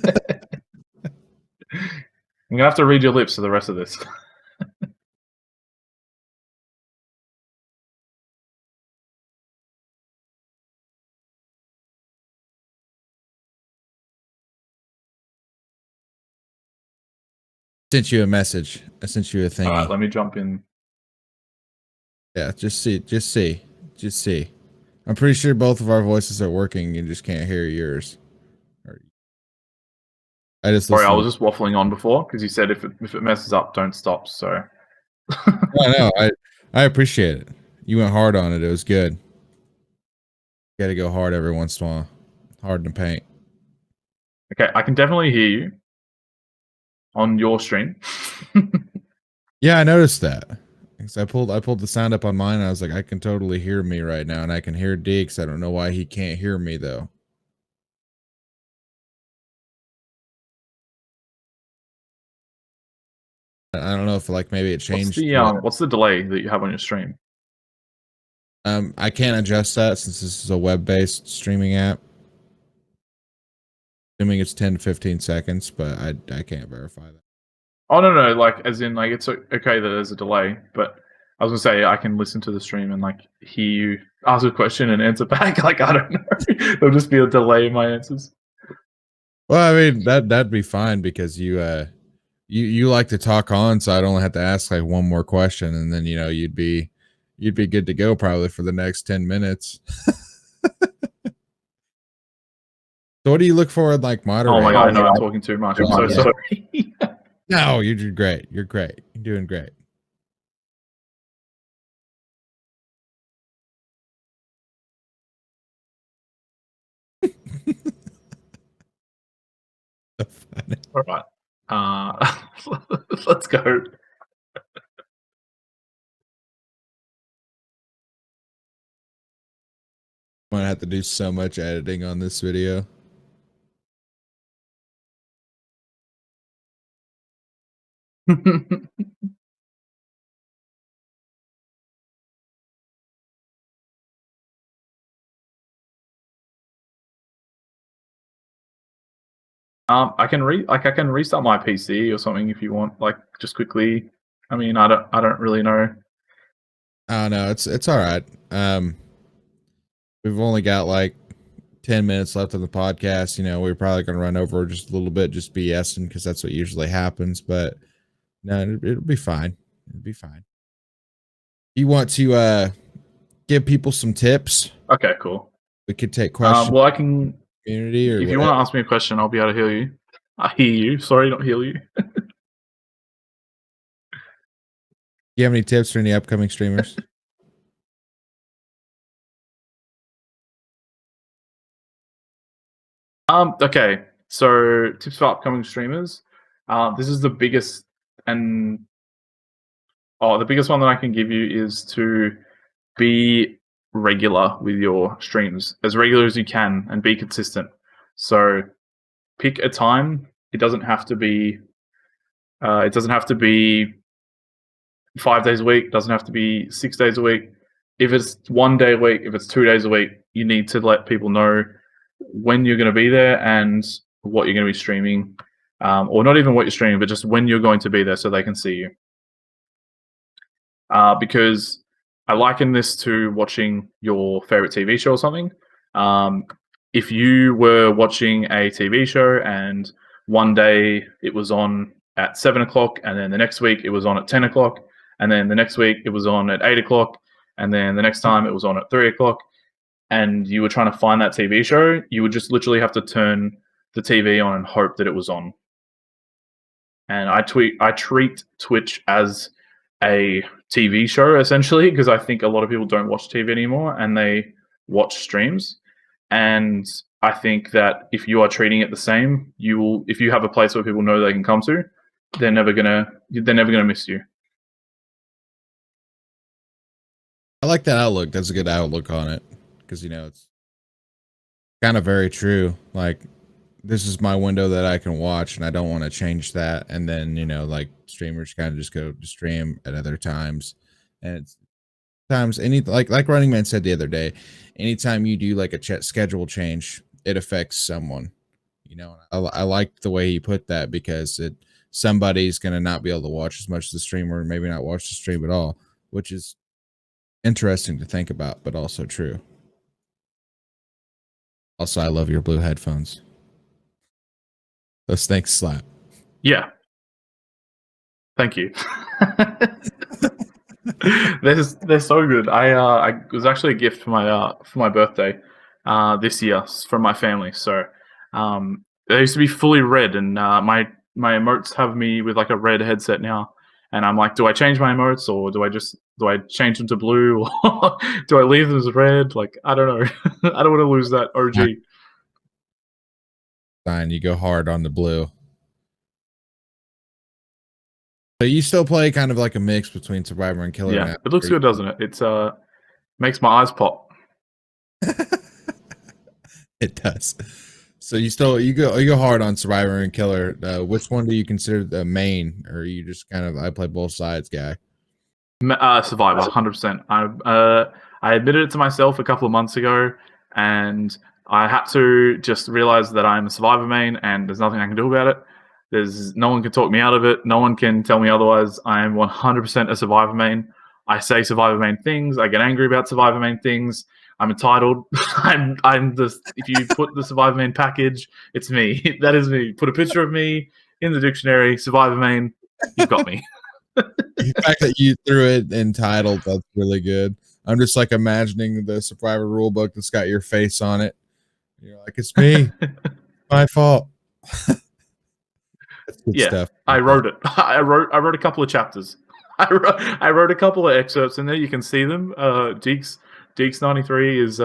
gonna have to read your lips for the rest of this. Sent you a message. I sent you a thingy. All right, let me jump in. Yeah, just see. I'm pretty sure both of our voices are working. You just can't hear yours. I just Sorry, I listened. was just waffling on before because you said if it messes up, don't stop. So. No, I appreciate it. You went hard on it. It was good. Got to go hard every once in a while. Hard in the paint. Okay, I can definitely hear you on your stream. Yeah, I noticed that. Because I pulled the sound up on mine. And I was like, I can totally hear me right now, and I can hear DEAXZ. I don't know why he can't hear me though. I don't know if like maybe it changed. What's the delay that you have on your stream? I can't adjust that since this is a web-based streaming app. Assuming it's 10 to 15 seconds, but I can't verify that. Oh no, like as in like it's okay that there's a delay, but I was gonna say I can listen to the stream and like hear you ask a question and answer back. Like I don't know, there'll just be a delay in my answers. Well, I mean that'd be fine because you like to talk on, so I'd only have to ask like one more question, and then you'd be good to go probably for the next 10 minutes. So what do you look for in like moderating? Oh my god, I know I'm talking too much. I'm so sorry. No, you're great. You're great. You're doing great. So funny. All right, let's go. I'm gonna have to do so much editing on this video. I can restart my PC or something if you want, like just quickly. I mean, I don't really know. Oh no, it's all right. We've only got like 10 minutes left on the podcast. We're probably gonna run over just a little bit, just BSing because that's what usually happens. But no, it'll be fine. It'll be fine. You want to give people some tips? Okay, cool. We could take questions. Well, I can. Community or if whatever. you want to ask me a question, I'll be able to hear you. I hear you. Sorry, not hear you. Do you have any tips for any upcoming streamers? Okay. So tips for upcoming streamers. This is the biggest the biggest one that I can give you is to be regular with your streams, as regular as you can, and be consistent. So pick a time. It doesn't have to be. It doesn't have to be 5 days a week. It doesn't have to be 6 days a week. If it's 1 day a week, if it's 2 days a week, you need to let people know when you're going to be there and what you're going to be streaming, or not even what you're streaming, but just when you're going to be there so they can see you. Because I liken this to watching your favorite TV show or something. If you were watching a TV show and one day it was on at 7 o'clock, and then the next week it was on at 10 o'clock, and then the next week it was on at 8 o'clock, and then the next time it was on at 3 o'clock, and you were trying to find that TV show, you would just literally have to turn the TV on and hope that it was on. And I treat Twitch as a TV show essentially, because I think a lot of people don't watch TV anymore and they watch streams. And I think that if you are treating it the same, if you have a place where people know they can come to, they're never gonna miss you. I like that outlook. That's a good outlook on it because it's kind of very true. Like, this is my window that I can watch, and I don't want to change that. And then like streamers kind of just go to stream at other times, and it's times like Running Man said the other day, anytime you do like a schedule change, it affects someone. I like the way he put that because somebody's gonna not be able to watch as much of the stream, or maybe not watch the stream at all, which is interesting to think about, but also true. Also, I love your blue headphones. Those things slap. Yeah. Thank you. They're so good. I was actually a gift for my birthday this year from my family. So they used to be fully red, and my emotes have me with like a red headset now. And I'm like, do I change my emotes, or do I change them to blue, or do I leave them as red? Like, I don't know. I don't want to lose that OG. Fine, you go hard on the blue. So you still play kind of like a mix between Survivor and Killer Yeah, now? it looks good, doesn't it? It's makes my eyes pop. It does. So you go hard on Survivor and Killer. Which one do you consider the main, or you just kind of I play both sides guy? Survivor, 100%. I admitted it to myself a couple of months ago, and I had to just realize that I'm a Survivor main, and there's nothing I can do about it. There's no one can talk me out of it. No one can tell me otherwise. I am 100% a Survivor main. I say Survivor main things. I get angry about Survivor main things. I'm entitled. I'm the. If you put the Survivor main package, it's me. That is me. Put a picture of me in the dictionary. Survivor main. You've got me. The fact that you threw it entitled, that's really good. I'm just like imagining the Survivor rulebook that's got your face on it. You're like, it's me, my fault. That's good stuff. I wrote it. I wrote a couple of chapters. I wrote a couple of excerpts in there. You can see them. DEAXZ93 is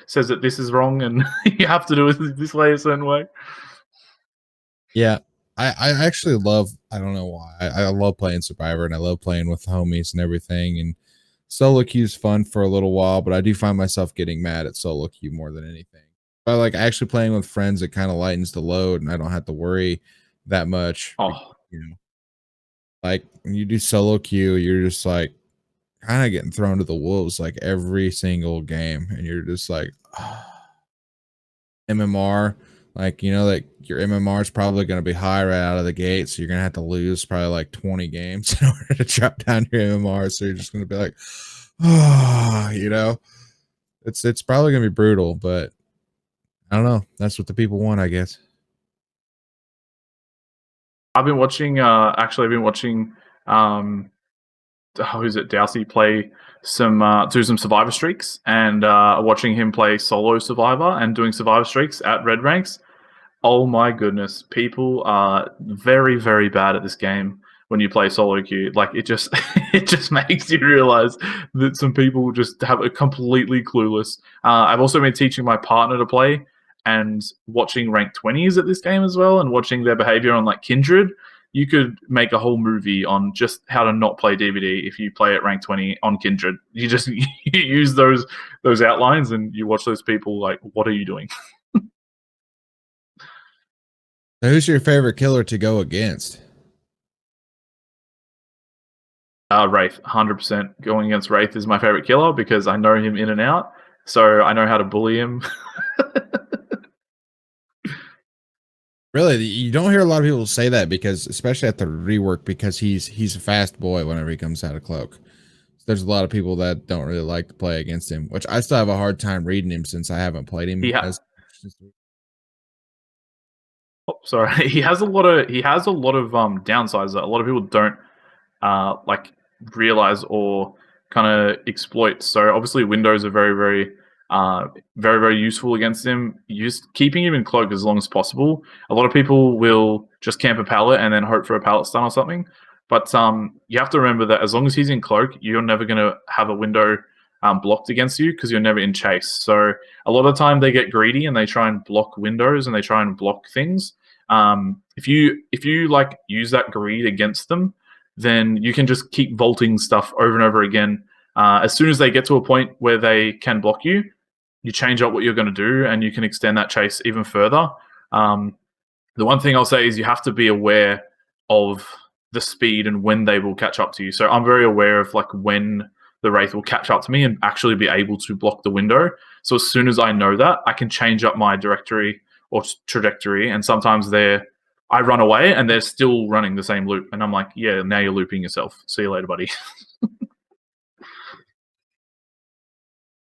says that this is wrong and you have to do it this way, a certain way. Yeah. I actually love, I don't know why. I love playing Survivor, and I love playing with homies and everything. And solo queue is fun for a little while, but I do find myself getting mad at solo queue more than anything. But like actually playing with friends, it kind of lightens the load, and I don't have to worry that much. Oh, You know, like when you do solo queue, you're just like kind of getting thrown to the wolves like every single game, and you're just like MMR, like you know that your MMR is probably going to be high right out of the gate, so you're going to have to lose probably like 20 games in order to drop down your MMR. So you're just going to be like, oh, you know, it's probably going to be brutal, but I don't know. That's what the people want, I guess. I've been watching. Actually, I've been watching. Who's it? Dousey play do some Survivor streaks, and watching him play solo Survivor and doing Survivor streaks at red ranks. Oh my goodness, people are very, very bad at this game when you play solo queue. Like it just it just makes you realize that some people just have a completely clueless. I've also been teaching my partner to play and watching rank 20s at this game as well, and watching their behavior on like Kindred. You could make a whole movie on just how to not play DVD if you play at rank 20 on Kindred. You just you use those outlines and you watch those people like, what are you doing? So who's your favorite killer to go against? Wraith, 100%. Going against Wraith is my favorite killer because I know him in and out, so I know how to bully him. Really, you don't hear a lot of people say that, because especially at the rework, because he's a fast boy whenever he comes out of cloak. So there's a lot of people that don't really like to play against him, which I still have a hard time reading him since I haven't played him as Sorry, he has a lot of downsides that a lot of people don't like realize or kind of exploit. So obviously windows are very useful against him. Keeping him in cloak as long as possible. A lot of people will just camp a pallet and then hope for a pallet stun or something. But you have to remember that as long as he's in cloak, you're never going to have a window blocked against you because you're never in chase. So a lot of the time they get greedy and they try and block windows and they try and block things. If you like use that greed against them, then you can just keep vaulting stuff over and over again. As soon as they get to a point where they can block you, you change up what you're going to do and you can extend that chase even further. The one thing I'll say is you have to be aware of the speed and when they will catch up to you. So I'm very aware of like when the Wraith will catch up to me and actually be able to block the window. So as soon as I know that, I can change up my directory or trajectory, and sometimes I run away and they're still running the same loop. And I'm like, yeah, now you're looping yourself. See you later, buddy.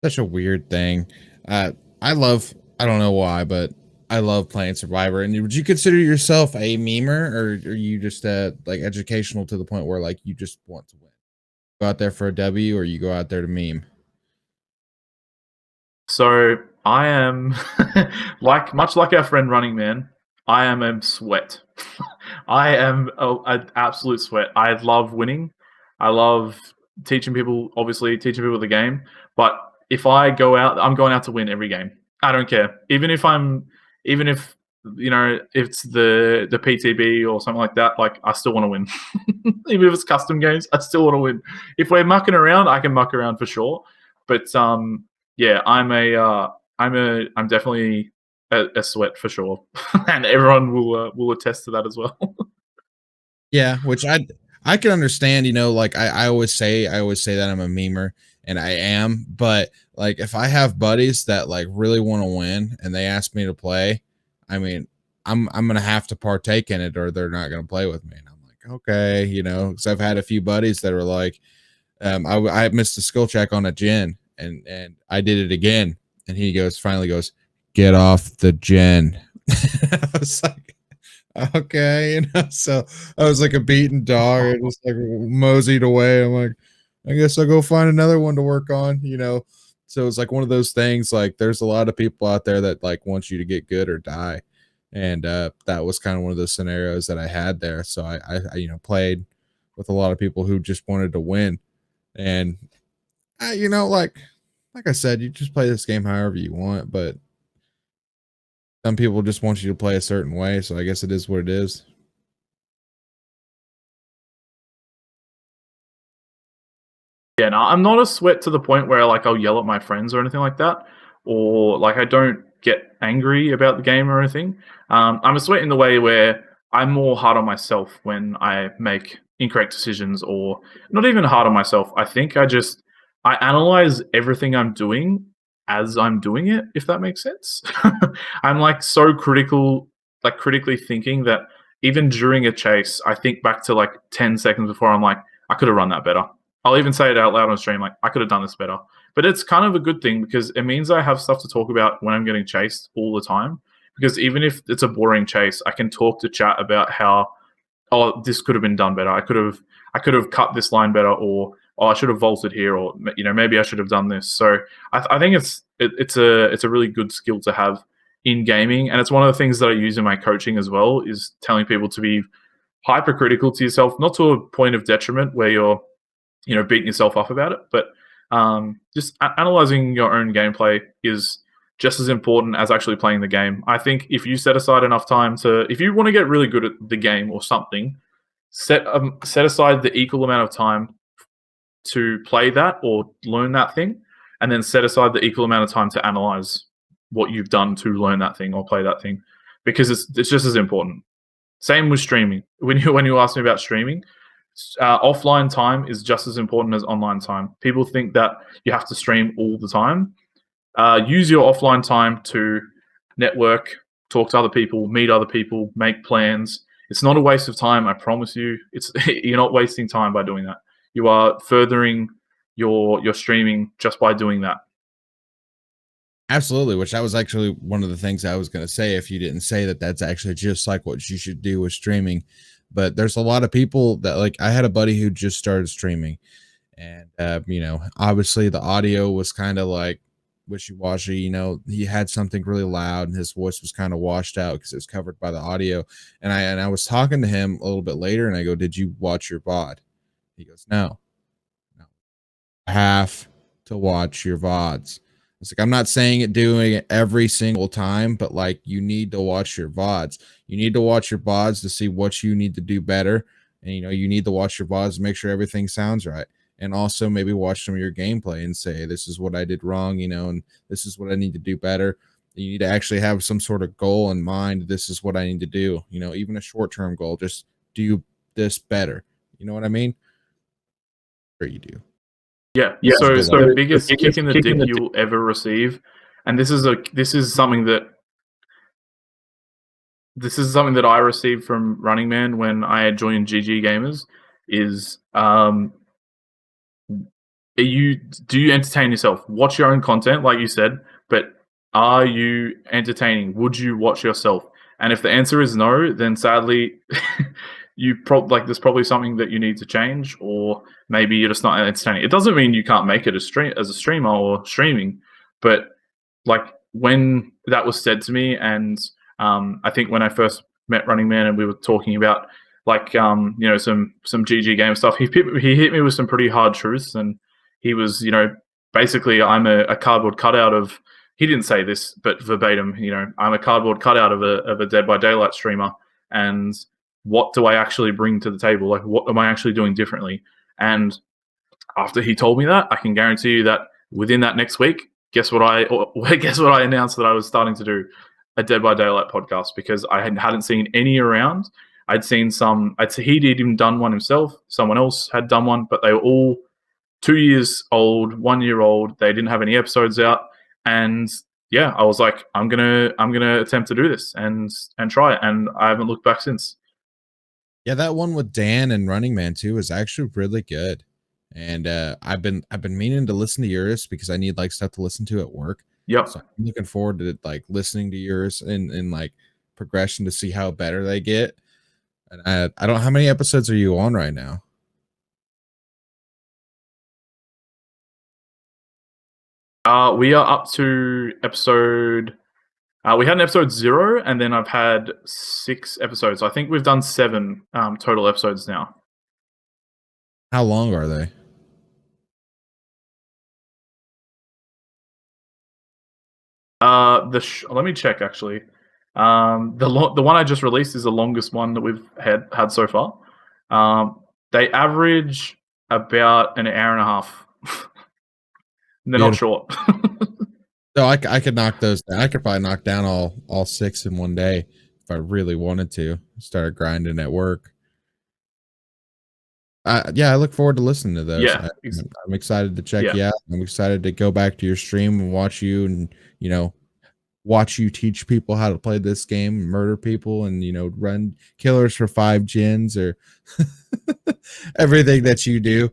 such a weird thing. I don't know why, but I love playing Survivor. And would you consider yourself a memer, or are you just like educational to the point where like you just want to win? Go out there for a W, or you go out there to meme? So I am much like our friend Running Man. I am a sweat. I am an absolute sweat. I love winning. I love teaching people, obviously teaching people the game. But if I go out, I'm going out to win every game. I don't care. Even if it's the PTB or something like that. Like I still want to win. Even if it's custom games, I still want to win. If we're mucking around, I can muck around for sure. But yeah, I'm definitely a sweat for sure, and everyone will attest to that as well. Yeah, which I can understand, like I always say that I'm a memer, and I am, but like if I have buddies that like really want to win and they ask me to play, I mean, I'm gonna have to partake in it or they're not gonna play with me. And I'm like, okay, because I've had a few buddies that were like, I missed a skill check on a gen and I did it again, and he finally goes, get off the gen. I was like, okay, so I was like a beaten dog. I just like moseyed away. I'm like, I guess I'll go find another one to work on. So it's like one of those things. Like, there's a lot of people out there that like want you to get good or die, and that was kind of one of those scenarios that I had there. So I played with a lot of people who just wanted to win, and like I said, you just play this game however you want, but some people just want you to play a certain way. So I guess it is what it is. Yeah, no, I'm not a sweat to the point where like I'll yell at my friends or anything like that, or like I don't get angry about the game or anything. I'm a sweat in the way where I'm more hard on myself when I make incorrect decisions, or not even hard on myself. I think I analyze everything I'm doing as I'm doing it, if that makes sense. I'm like so critical, like critically thinking that even during a chase, I think back to like 10 seconds before. I'm like, I could have run that better. I'll even say it out loud on stream, like, I could have done this better. But it's kind of a good thing because it means I have stuff to talk about when I'm getting chased all the time. Because even if it's a boring chase, I can talk to chat about how, oh, this could have been done better. I could have cut this line better, or oh, I should have vaulted here, or maybe I should have done this. So I think it's a really good skill to have in gaming, and it's one of the things that I use in my coaching as well, is telling people to be hypercritical to yourself, not to a point of detriment where you're beating yourself up about it, but just analyzing your own gameplay is just as important as actually playing the game. I think if you set aside enough time if you want to get really good at the game or something, set aside the equal amount of time to play that or learn that thing, and then set aside the equal amount of time to analyze what you've done to learn that thing or play that thing, because it's just as important. Same with streaming. When you ask me about streaming, offline time is just as important as online time. People think that you have to stream all the time. Use your offline time to network, talk to other people, meet other people, make plans. It's not a waste of time, I promise you. You're not wasting time by doing that. You are furthering your streaming just by doing that. Absolutely, which that was actually one of the things I was going to say if you didn't say that. That's actually just like what you should do with streaming. But there's a lot of people that, like, I had a buddy who just started streaming, and obviously the audio was kind of like wishy-washy. He had something really loud and his voice was kind of washed out because it was covered by the audio. And I was talking to him a little bit later, and I go, did you watch your VOD? He goes, no. Have to watch your VODs. It's like, I'm not saying doing it every single time, but like, you need to watch your VODs. You need to watch your VODs to see what you need to do better. And you need to watch your VODs to make sure everything sounds right. And also maybe watch some of your gameplay and say, this is what I did wrong, and this is what I need to do better. You need to actually have some sort of goal in mind. This is what I need to do, even a short-term goal. Just do this better. You know what I mean? Sure you do. Yeah. Yeah. So So the biggest kick in the dick you'll ever receive, and this is something that I received from Running Man when I had joined GG Gamers, is do you entertain yourself? Watch your own content, like you said, but Are you entertaining? Would you watch yourself? And if the answer is no, then sadly, there's probably something that you need to change, or maybe you're just not entertaining. It doesn't mean you can't make it as a streamer or streaming, but like when that was said to me, and I think when I first met Running Man and we were talking about some GG game stuff, he hit me with some pretty hard truths, and he was basically I'm a cardboard cutout of. He didn't say this, but verbatim, I'm a cardboard cutout of a Dead by Daylight streamer, and what do I actually bring to the table? Like, what am I actually doing differently? And after he told me that, I can guarantee you that within that next week, guess what I announced that I was starting to do a Dead by Daylight podcast, because I hadn't seen any around. I'd seen some. He'd even done one himself. Someone else had done one, but they were all 2 years old, 1 year old. They didn't have any episodes out, and yeah, I was like, I'm gonna attempt to do this and try it, and I haven't looked back since. Yeah, that one with Dan and Running Man too is actually really good. And I've been meaning to listen to yours because I need like stuff to listen to at work. Yep. So I'm looking forward to like listening to yours and like progression to see how better they get. And I don't how many episodes are you on right now? We are up to episode. We had an episode 0, and then I've had 6 episodes. I think we've done 7 total episodes now. How long are they? Let me check actually. The one I just released is the longest one that we've had so far. They average about an hour and a half. They're not short. So I could knock those down. I could probably knock down all 6 in one day if I really wanted to. Start grinding at work. Yeah, I look forward to listening to those. Yeah, I'm excited to check you out. I'm excited to go back to your stream and watch you, and watch you teach people how to play this game, murder people, and run killers for 5 gens or everything that you do.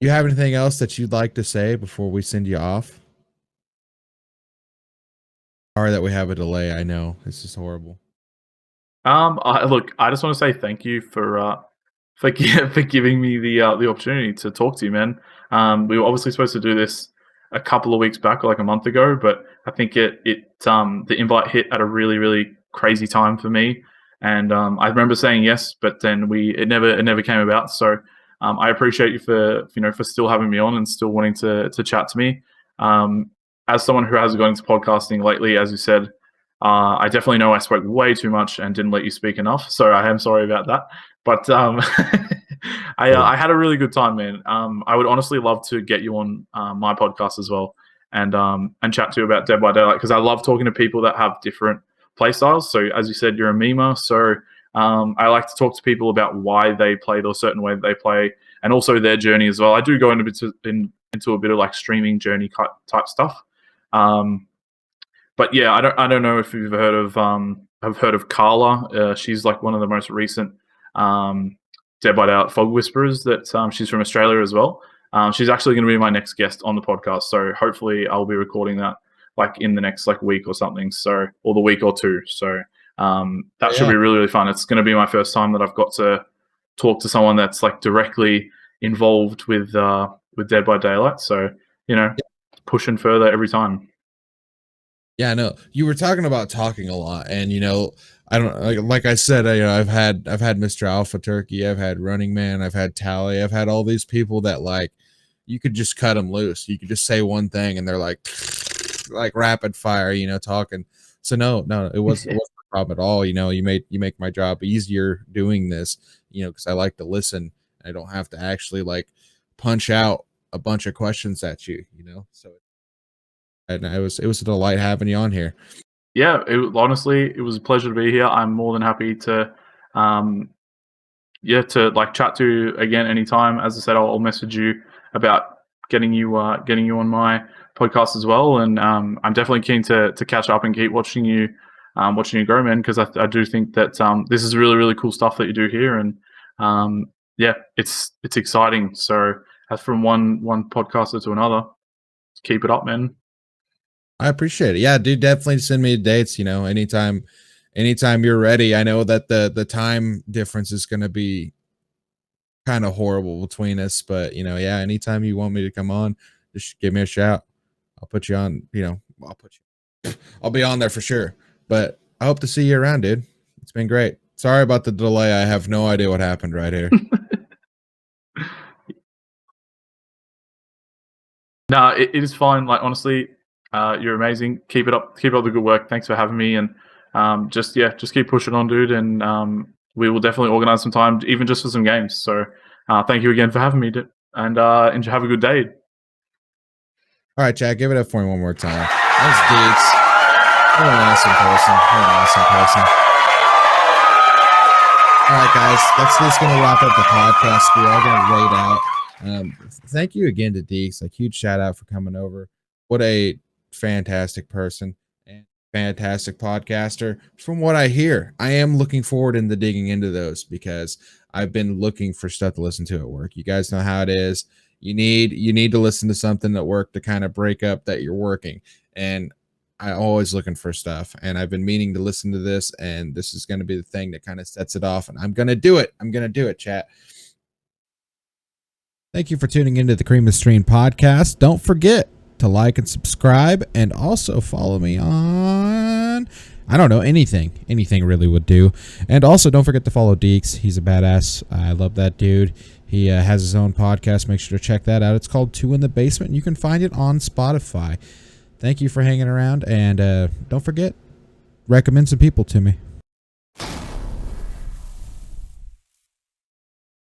You have anything else that you'd like to say before we send you off? Sorry that we have a delay. I know this is horrible. Look, I just want to say thank you for for giving me the opportunity to talk to you, man. We were obviously supposed to do this a couple of weeks back, or like a month ago, but I think the invite hit at a really, really crazy time for me, and I remember saying yes, but then it never came about. So I appreciate you for still having me on and still wanting to chat to me. As someone who has gone into podcasting lately, as you said, I definitely know I spoke way too much and didn't let you speak enough, so I am sorry about that. But I had a really good time, man. I would honestly love to get you on my podcast as well, and chat to you about Dead by Daylight, because I love talking to people that have different play styles. So as you said, you're a memer, so I like to talk to people about why they play the certain way that they play, and also their journey as well. I do go into a bit of like streaming journey type stuff. But yeah, I don't know if you've heard of Carla. She's like one of the most recent Dead by Daylight fog whisperers. That she's from Australia as well. She's actually going to be my next guest on the podcast. So hopefully I'll be recording that like in the next like week or something. So, or the week or two. So that should be really, really fun. It's going to be my first time that I've got to talk to someone that's like directly involved with Dead by Daylight. So pushing further every time. Yeah, no, you were talking about talking a lot, and I don't like I said, I've had Mr. Alpha Turkey, I've had Running Man, I've had Tally, I've had all these people that like you could just cut them loose. You could just say one thing, and they're like rapid fire, talking. So no, it wasn't a problem at all. You make my job easier doing this, because I like to listen. I don't have to actually like punch out a bunch of questions at you, so. And it was a delight having you on here. Yeah, honestly, it was a pleasure to be here. I'm more than happy to, to like chat to you again anytime. As I said, I'll message you about getting you on my podcast as well. And I'm definitely keen to catch up and keep watching you grow, man. Because I do think that this is really, really cool stuff that you do here, and yeah, it's exciting. So from one podcaster to another, keep it up, man. I appreciate it. Yeah, dude, definitely send me dates, anytime you're ready. I know that the time difference is going to be kind of horrible between us, but yeah, anytime you want me to come on, just give me a shout. I'll put you on, I'll be on there for sure. But I hope to see you around, dude. It's been great. Sorry about the delay. I have no idea what happened right here. No, it is fine. Like, honestly, you're amazing. Keep it up. Keep up the good work. Thanks for having me. And just keep pushing on, dude. And we will definitely organize some time, even just for some games. So thank you again for having me, and have a good day. All right, Chad, give it up for me one more time. That's DEAXZ. What an awesome person. What an awesome person. All right, guys, that's going to wrap up the podcast. We are going to wait out. Thank you again to DEAXZ. Like, huge shout out for coming over. What a fantastic person and fantastic podcaster. From what I hear, I am looking forward into digging into those because I've been looking for stuff to listen to at work. You guys know how it is. You need to listen to something at work to kind of break up that you're working. And I'm always looking for stuff, and I've been meaning to listen to this, and this is going to be the thing that kind of sets it off, and I'm going to do it. I'm going to do it, chat. Thank you for tuning into the Cream of Stream podcast. Don't forget to like and subscribe, and also follow me on, I don't know, anything really would do. And also don't forget to follow DEAXZ. He's a badass. I love that dude. He has his own podcast. Make sure to check that out. It's called Two in the Basement, and you can find it on Spotify. Thank you for hanging around, and don't forget, recommend some people to me.